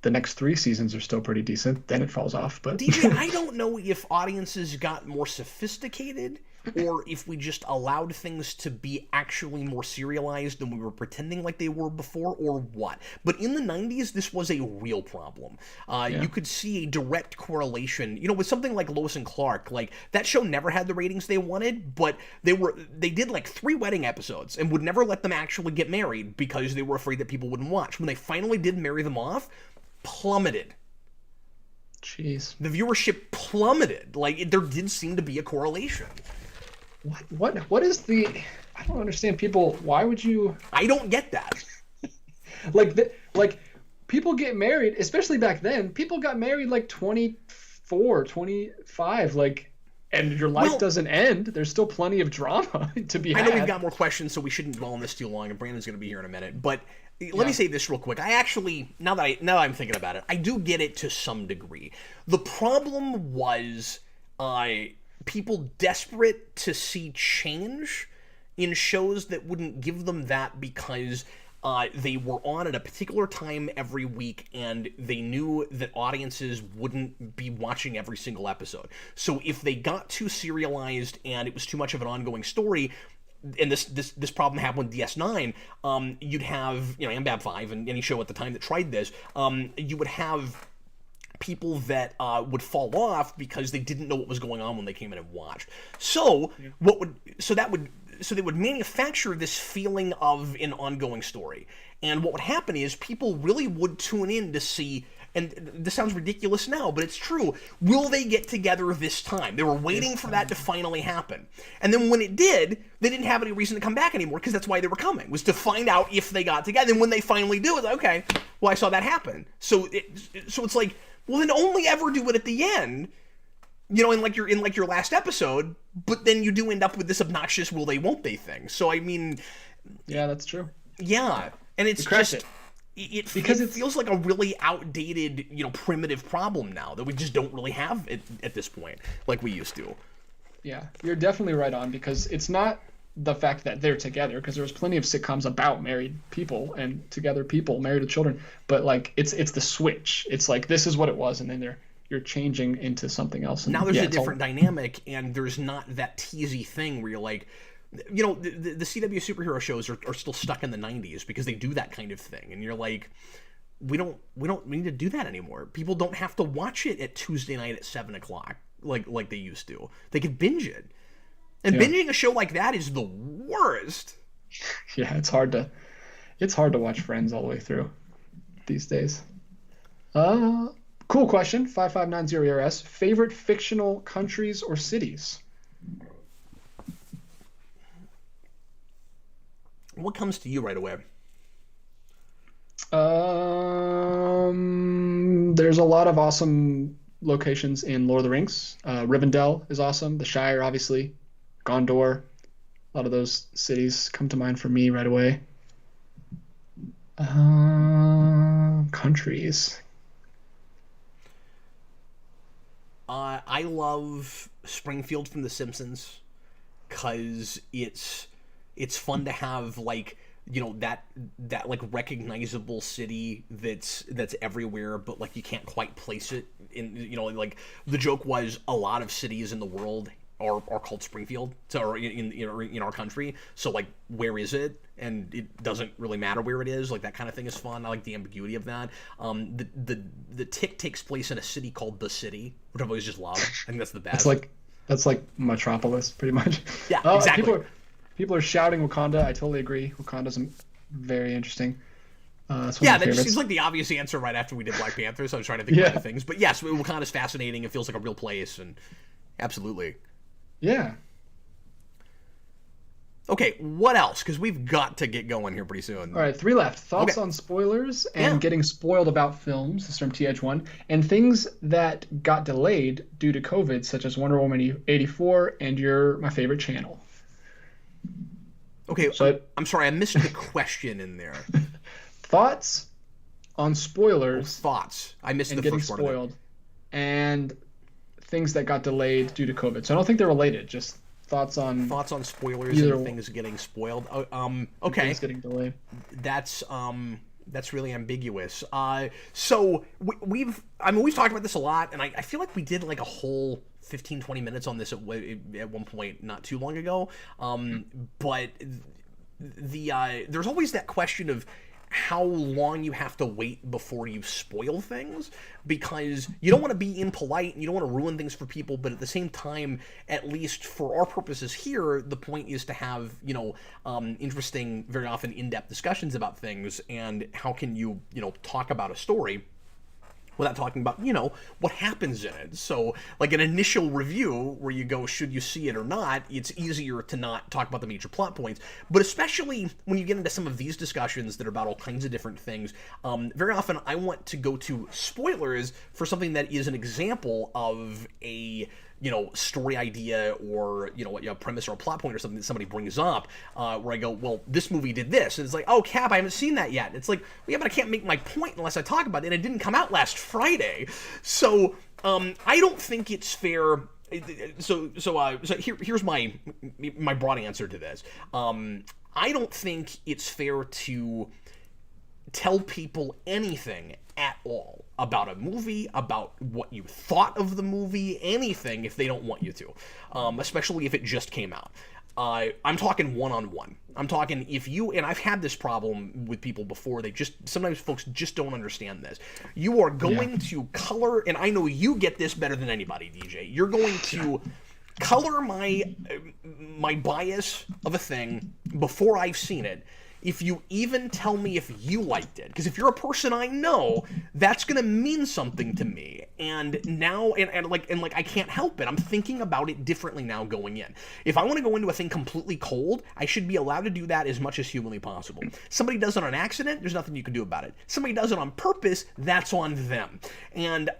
the next 3 seasons are still pretty decent. Then it falls off. But DJ, I don't know if audiences got more sophisticated or if we just allowed things to be actually more serialized than we were pretending like they were before, or what. But in the 90s, this was a real problem. You could see a direct correlation, with something like Lois and Clark. Like, that show never had the ratings they wanted, but they did like 3 wedding episodes and would never let them actually get married because they were afraid that people wouldn't watch. When they finally did marry them off, plummeted. Jeez. The viewership plummeted. Like, there did seem to be a correlation. What is the? I don't understand people. Why would you? I don't get that. like people get married, especially back then. People got married like 24, 25, and your life doesn't end. There's still plenty of drama to be had. I know we've got more questions, so we shouldn't dwell on this too long, and Brandon's going to be here in a minute. But let me say this real quick. I actually, now that I'm thinking about it, I do get it to some degree. The problem was people desperate to see change in shows that wouldn't give them that because they were on at a particular time every week and they knew that audiences wouldn't be watching every single episode. So if they got too serialized and it was too much of an ongoing story, and this problem happened with DS9, you'd have, MBAB 5 and any show at the time that tried this, you would have people that would fall off because they didn't know what was going on when they came in and watched. So they would manufacture this feeling of an ongoing story. And what would happen is people really would tune in to see, and this sounds ridiculous now, but it's true, will they get together this time? They were waiting for that to finally happen. And then when it did, they didn't have any reason to come back anymore because that's why they were coming, was to find out if they got together. And when they finally do, it's like, okay, well, I saw that happen. So it's like, well, then only ever do it at the end, in your last episode, but then you do end up with this obnoxious will they won't they thing. So I mean, yeah, that's true. Yeah, and it's just it feels like a really outdated, primitive problem now that we just don't really have it at this point like we used to. Yeah, you're definitely right on, because it's not the fact that they're together, because there was plenty of sitcoms about married people and together people married with children, but it's the switch. It's like, this is what it was, and then you're changing into something else. And now there's a different dynamic, and there's not that teasy thing where you're like, the CW superhero shows are still stuck in the 90s because they do that kind of thing, and you're like, we don't need to do that anymore. People don't have to watch it at Tuesday night at 7:00 like they used to. They could binge it. And binging a show like that is the worst. Yeah, it's hard to watch Friends all the way through these days. Cool question. 5590RS. Favorite fictional countries or cities? What comes to you right away? There's a lot of awesome locations in Lord of the Rings. Rivendell is awesome. The Shire, obviously. Gondor. A lot of those cities come to mind for me right away. Countries. I love Springfield from The Simpsons because it's fun to have that recognizable city that's everywhere, but you can't quite place it in. The joke was a lot of cities in the world are called Springfield, or in our country. So where is it? And it doesn't really matter where it is. That kind of thing is fun. I like the ambiguity of that. The Tick takes place in a city called The City, which I've always just loved. I think that's the best. That's like Metropolis, pretty much. Yeah, exactly. People are shouting Wakanda. I totally agree. Wakanda's very interesting. That just seems like the obvious answer right after we did Black Panther. So I was trying to think of other things. But yes, Wakanda's fascinating. It feels like a real place, and absolutely. Yeah. Okay, what else? Because we've got to get going here pretty soon. All right, 3 left. Thoughts on spoilers and getting spoiled about films. This is from TH1. And things that got delayed due to COVID, such as Wonder Woman 84 and My Favorite Channel. Okay, so I'm sorry, I missed the question in there. Thoughts on spoilers. Thoughts. I missed the getting first part spoiled. of it. And things that got delayed due to COVID. So I don't think they're related. Just thoughts on spoilers and things getting spoiled. Okay. Things getting delayed. That's That's really ambiguous. So we've talked about this a lot, and I feel like we did like a whole 15, 20 minutes on this at one point not too long ago. But there's always that question of how long you have to wait before you spoil things, because you don't want to be impolite and you don't want to ruin things for people, but at the same time, at least for our purposes here, the point is to have, interesting, very often in-depth discussions about things, and how can you, talk about a story without talking about, what happens in it. So, like an initial review where you go, should you see it or not, it's easier to not talk about the major plot points. But especially when you get into some of these discussions that are about all kinds of different things, very often I want to go to spoilers for something that is an example of a story idea or, a premise or a plot point or something that somebody brings up, where I go, well, this movie did this. And it's like, oh, Cap, I haven't seen that yet. It's like, well, yeah, but I can't make my point unless I talk about it. And it didn't come out last Friday. So, I don't think it's fair. So here's my broad answer to this. I don't think it's fair to tell people anything at all about a movie, about what you thought of the movie, anything, if they don't want you to, especially if it just came out. I'm talking one-on-one. I'm talking if you, and I've had this problem with people before, sometimes folks just don't understand this. You are going to color, and I know you get this better than anybody, DJ. You're going to color my bias of a thing before I've seen it, if you even tell me if you liked it. Because if you're a person I know, that's going to mean something to me. And now, and I can't help it. I'm thinking about it differently now going in. If I want to go into a thing completely cold, I should be allowed to do that as much as humanly possible. Somebody does it on accident, there's nothing you can do about it. Somebody does it on purpose, that's on them. And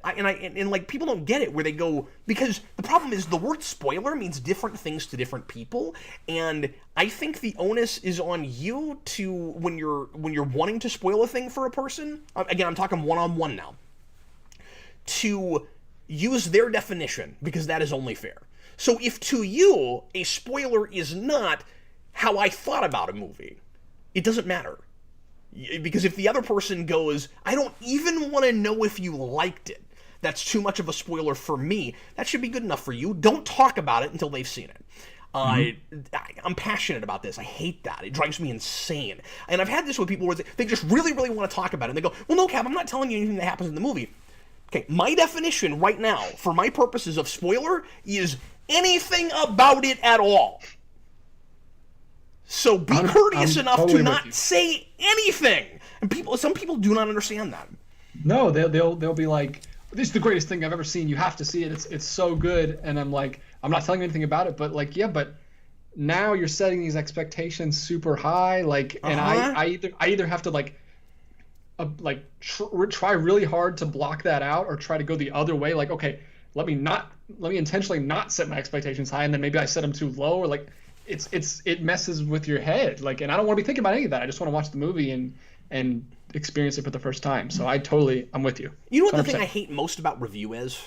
people don't get it where they go, because the problem is the word spoiler means different things to different people. And I think the onus is on you to, when you're wanting to spoil a thing for a person, again, I'm talking one-on-one now, to use their definition, because that is only fair. So if to you a spoiler is not how I thought about a movie, it doesn't matter. Because if the other person goes, I don't even want to know if you liked it, that's too much of a spoiler for me, that should be good enough for you. Don't talk about it until they've seen it. I'm passionate about this. I hate that. It drives me insane. And I've had this with people where they just really, really want to talk about it. And they go, well, no, Cap, I'm not telling you anything that happens in the movie. Okay, my definition right now, for my purposes of spoiler, is anything about it at all. So be courteous enough to not say anything. And some people do not understand that. No, they'll be like, this is the greatest thing I've ever seen. You have to see it. It's so good. And I'm like, I'm not telling you anything about it, but like, yeah, but now you're setting these expectations super high. Like, and I either have to try really hard to block that out, or try to go the other way. Like, okay, let me intentionally not set my expectations high, and then maybe I set them too low, or like, it messes with your head. Like, and I don't want to be thinking about any of that. I just want to watch the movie and experience it for the first time. So I'm with you. You know what 100%. The thing I hate most about review is?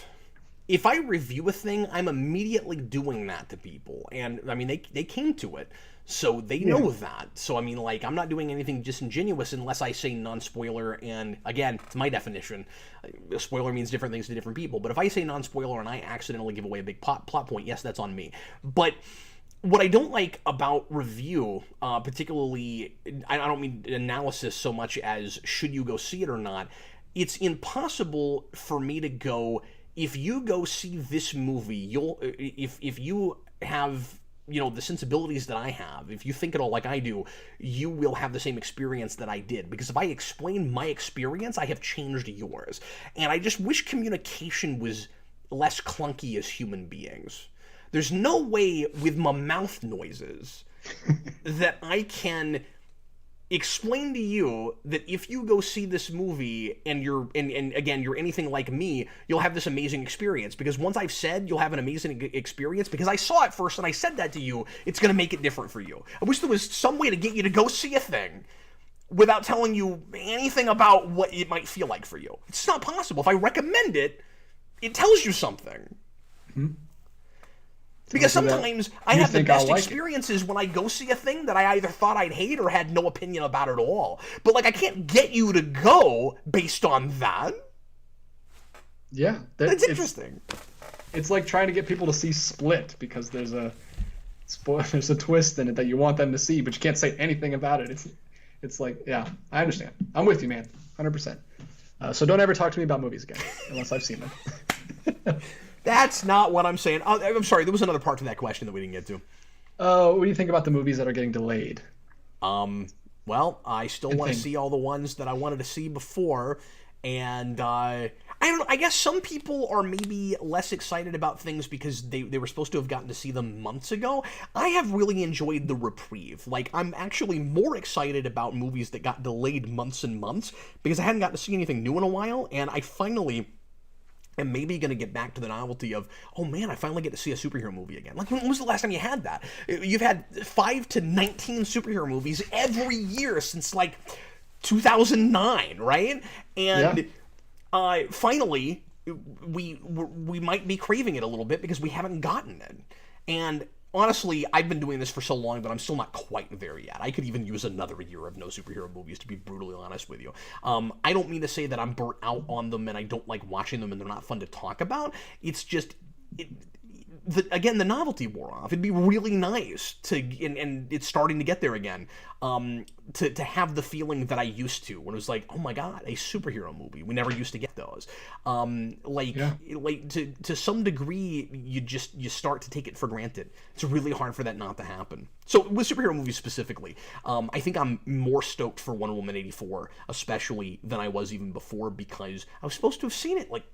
If I review a thing, I'm immediately doing that to people. And, I mean, they came to it, so they know that. So, I mean, like, I'm not doing anything disingenuous unless I say non-spoiler, and, again, it's my definition. A spoiler means different things to different people. But if I say non-spoiler and I accidentally give away a big plot point, yes, that's on me. But what I don't like about review, particularly, I don't mean analysis so much as should you go see it or not, it's impossible for me to go, if you go see this movie, if you have, the sensibilities that I have, if you think at all like I do, you will have the same experience that I did. Because if I explain my experience, I have changed yours. And I just wish communication was less clunky as human beings. There's no way with my mouth noises that I can explain to you that if you go see this movie and you're anything like me, you'll have this amazing experience. Because once I've said you'll have an amazing experience because I saw it first and I said that to you, it's going to make it different for you. I wish there was some way to get you to go see a thing without telling you anything about what it might feel like for you. It's not possible. If I recommend it, it tells you something. Mm-hmm. Because sometimes I have the best experiences when I go see a thing that I either thought I'd hate or had no opinion about at all. But, like, I can't get you to go based on that. Yeah. That's interesting. It's like trying to get people to see Split because there's a twist in it that you want them to see, but you can't say anything about it. It's like, yeah, I understand. I'm with you, man. 100%. So don't ever talk to me about movies again, unless I've seen them. That's not what I'm saying. I'm sorry, there was another part to that question that we didn't get to. What do you think about the movies that are getting delayed? Well, I still want to see all the ones that I wanted to see before, and I don't know, I guess some people are maybe less excited about things because they were supposed to have gotten to see them months ago. I have really enjoyed the reprieve. Like, I'm actually more excited about movies that got delayed months and months because I hadn't gotten to see anything new in a while, and I finally am maybe going to get back to the novelty of, oh man, I finally get to see a superhero movie again. Like, when was the last time you had that? You've had 5 to 19 superhero movies every year since, like, 2009, right? And finally, we might be craving it a little bit because we haven't gotten it. And honestly, I've been doing this for so long, but I'm still not quite there yet. I could even use another year of no superhero movies, to be brutally honest with you. I don't mean to say that I'm burnt out on them and I don't like watching them and they're not fun to talk about. It's just... Again, the novelty wore off. It'd be really nice to, and it's starting to get there again, to have the feeling that I used to when it was like, oh my god, a superhero movie. We never used to get those. To some degree, you start to take it for granted. It's really hard for that not to happen. So with superhero movies specifically, I think I'm more stoked for Wonder Woman 84, especially than I was even before, because I was supposed to have seen it like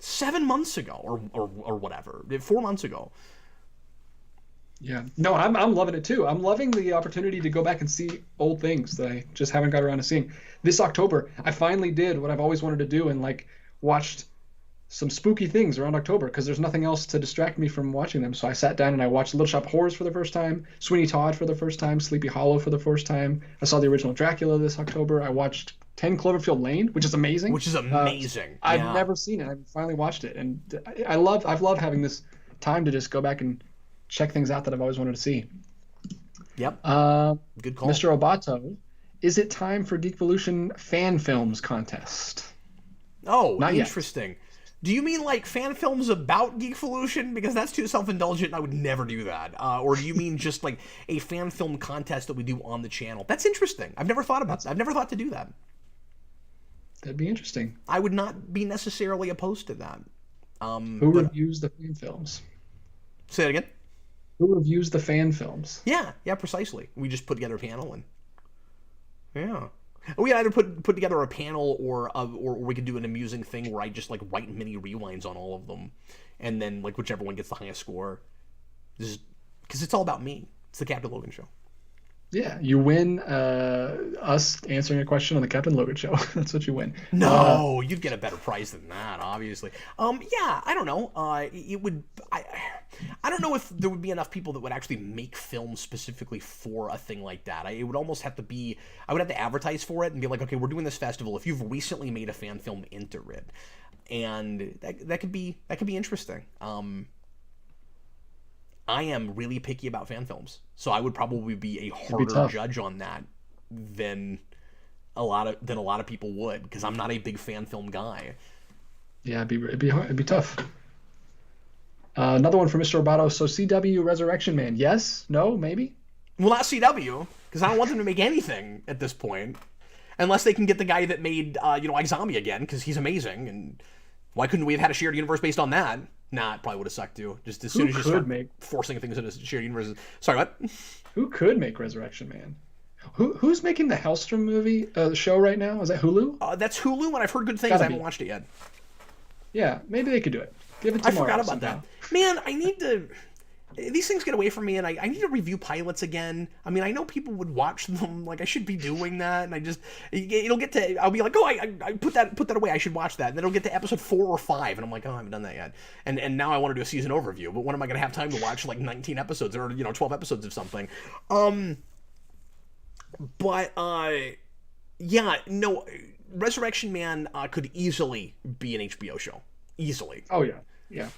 7 months ago or whatever, 4 months ago. Yeah, no, I'm loving it too. I'm loving the opportunity to go back and see old things that I just haven't got around to seeing. This October, I finally did what I've always wanted to do and like watched some spooky things around October because there's nothing else to distract me from watching them. So I sat down and I watched Little Shop of Horrors for the first time, Sweeney Todd for the first time, Sleepy Hollow for the first time. I saw the original Dracula this October. I watched 10 Cloverfield Lane, which is amazing. I've never seen it. I finally watched it, and I've loved having this time to just go back and check things out that I've always wanted to see. Yep. Good call. Mr. Obato, is it time for Geekvolution fan films contest? Oh, not interesting. Yet. Do you mean like fan films about Geekvolution? Because that's too self-indulgent and I would never do that. Or do you mean just like a fan film contest that we do on the channel? That's interesting. I've never thought about that. I've never thought to do that. That'd be interesting. I would not be necessarily opposed to that. Who reviews the fan films? Say it again? Who reviews the fan films? Yeah, precisely. We just put together a panel and... Yeah. We either put together a panel or we could do an amusing thing where I just like write mini rewinds on all of them, and then like whichever one gets the highest score, because it's all about me. It's the Captain Logan Show. Yeah, you win us answering a question on the Captain Logan Show. That's what you win. No, you'd get a better prize than that, obviously. Yeah, I don't know. It would. I don't know if there would be enough people that would actually make films specifically for a thing like that. It would almost have to be. I would have to advertise for it and be like, okay, we're doing this festival. If you've recently made a fan film, enter it, and that could be interesting. I am really picky about fan films, so I would probably be a harder judge on that than a lot of people would, because I'm not a big fan film guy. Yeah, it'd be hard. It'd be tough. Another one for Mr. Roboto. So CW Resurrection Man, yes, no, maybe. Well, not CW, because I don't want them to make anything at this point, unless they can get the guy that made iZombie again, because he's amazing. And why couldn't we have had a shared universe based on that? Nah, it probably would have sucked too. Just as soon as you start forcing things into shared universes. Sorry, what? Who could make Resurrection Man? Who's making the Hellstrom movie show right now? Is that Hulu? That's Hulu, and I've heard good things. I haven't watched it yet. Yeah, maybe they could do it. Give it tomorrow. I forgot about that. Man, I need to... These things get away from me, and I need to review pilots again. I mean, I know people would watch them. Like, I should be doing that, and it'll get to... I'll be like, oh, I put that away. I should watch that. And then it'll get to episode 4 or 5, and I'm like, oh, I haven't done that yet. And now I want to do a season overview, but when am I going to have time to watch, like, 19 episodes or, 12 episodes of something? Yeah, no, Resurrection Man could easily be an HBO show. Easily. Oh, yeah. Yeah.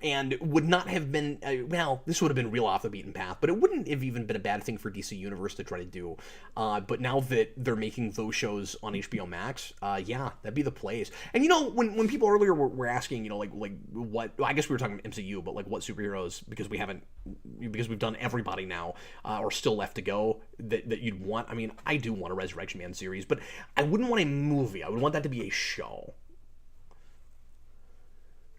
and would not have been, well, this would have been real off the beaten path, but it wouldn't have even been a bad thing for DC Universe to try to do. But now that they're making those shows on HBO Max, yeah, that'd be the place. And, you know, when people earlier were asking, you know, like what, I guess we were talking MCU, but like what superheroes, because we've done everybody now, or still left to go, that you'd want. I mean, I do want a Resurrection Man series, but I wouldn't want a movie. I would want that to be a show.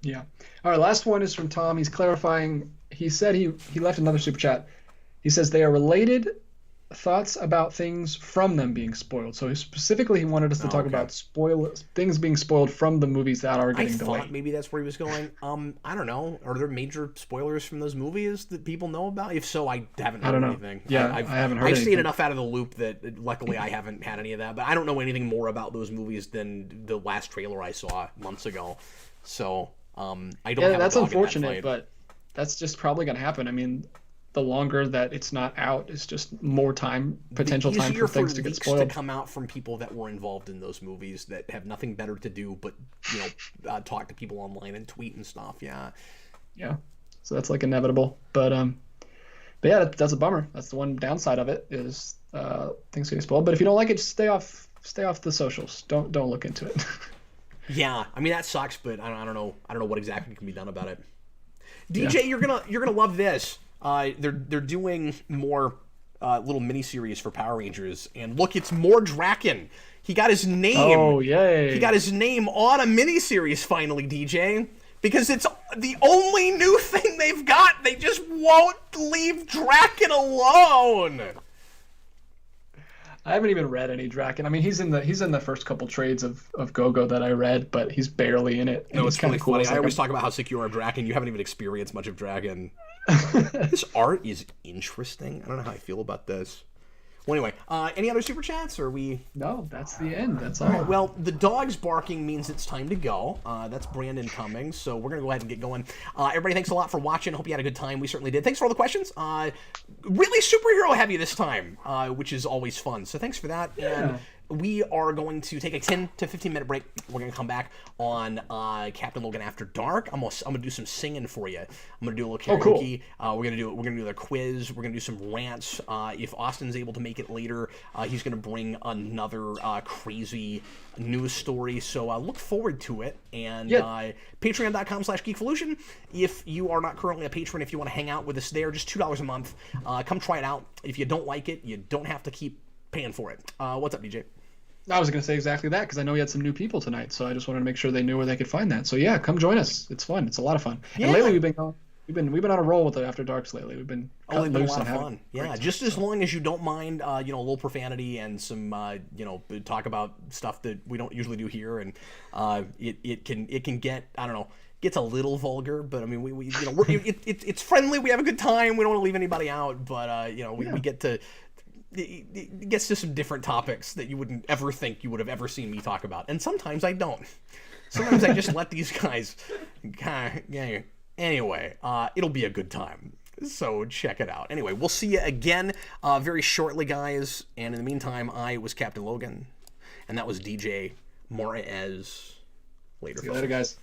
Yeah. All right, last one is from Tom. He's clarifying. He said he left another super chat. He says they are related thoughts about things from them being spoiled. So specifically, he wanted us to talk about things being spoiled from the movies that are getting delayed. I thought maybe that's where he was going. I don't know. Are there major spoilers from those movies that people know about? If so, I haven't heard anything. Yeah, I haven't heard anything. I've stayed enough out of the loop that luckily I haven't had any of that. But I don't know anything more about those movies than the last trailer I saw months ago. So I don't. Yeah, that's unfortunate, but that's just probably going to happen. I mean, the longer that it's not out, it's just more potential time for things to get spoiled. To come out from people that were involved in those movies that have nothing better to do but, you know, talk to people online and tweet and stuff. Yeah. Yeah. So that's like inevitable. But yeah, that's a bummer. That's the one downside of it is things get spoiled. But if you don't like it, just stay off the socials. Don't look into it. Yeah, I mean that sucks, but I don't know what exactly can be done about it. DJ, you're gonna love this. They're doing more little miniseries for Power Rangers, and look, it's more Draken. He got his name. Oh yay! He got his name on a miniseries finally, DJ, because it's the only new thing they've got. They just won't leave Draken alone. I haven't even read any Draken. I mean, he's in the first couple trades of Go-Go that I read, but he's barely in it. No, it's kind of cool. I always talk about how sick you are of Draken. You haven't even experienced much of Draken. This art is interesting. I don't know how I feel about this. Well, anyway, any other super chats? Or are we? No, that's the end. That's all. Right, well, the dog's barking means it's time to go. That's Brandon coming, so we're gonna go ahead and get going. Everybody, thanks a lot for watching. Hope you had a good time. We certainly did. Thanks for all the questions. Really superhero heavy this time, which is always fun. So thanks for that. Yeah. And we are going to take a 10 to 15 minute break. We're going to come back on Captain Logan After Dark. I'm gonna do some singing for you. I'm gonna do a little karaoke. Oh, cool. We're gonna do the quiz. We're gonna do some rants. If Austin's able to make it later, he's gonna bring another crazy news story. So look forward to it. And Patreon.com/Geekvolution. If you are not currently a patron, if you want to hang out with us there, just $2 a month. Come try it out. If you don't like it, you don't have to keep paying for it. What's up, DJ? I was going to say exactly that because I know we had some new people tonight, so I just wanted to make sure they knew where they could find that. So yeah, come join us. It's fun. It's a lot of fun. Yeah. And lately we've been on a roll with the After Darks lately. We've been they've been a lot of fun. Yeah, just as long as you don't mind, a little profanity and some, talk about stuff that we don't usually do here, and it can get, I don't know, gets a little vulgar, but I mean it's friendly. We have a good time. We don't want to leave anybody out, but we get to. It gets to some different topics that you wouldn't ever think you would have ever seen me talk about. And sometimes I don't. Sometimes I just let these guys Anyway, it'll be a good time. So check it out. Anyway, we'll see you again very shortly, guys. And in the meantime, I was Captain Logan. And that was DJ Moraez. See you later, guys.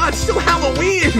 It's still Halloween!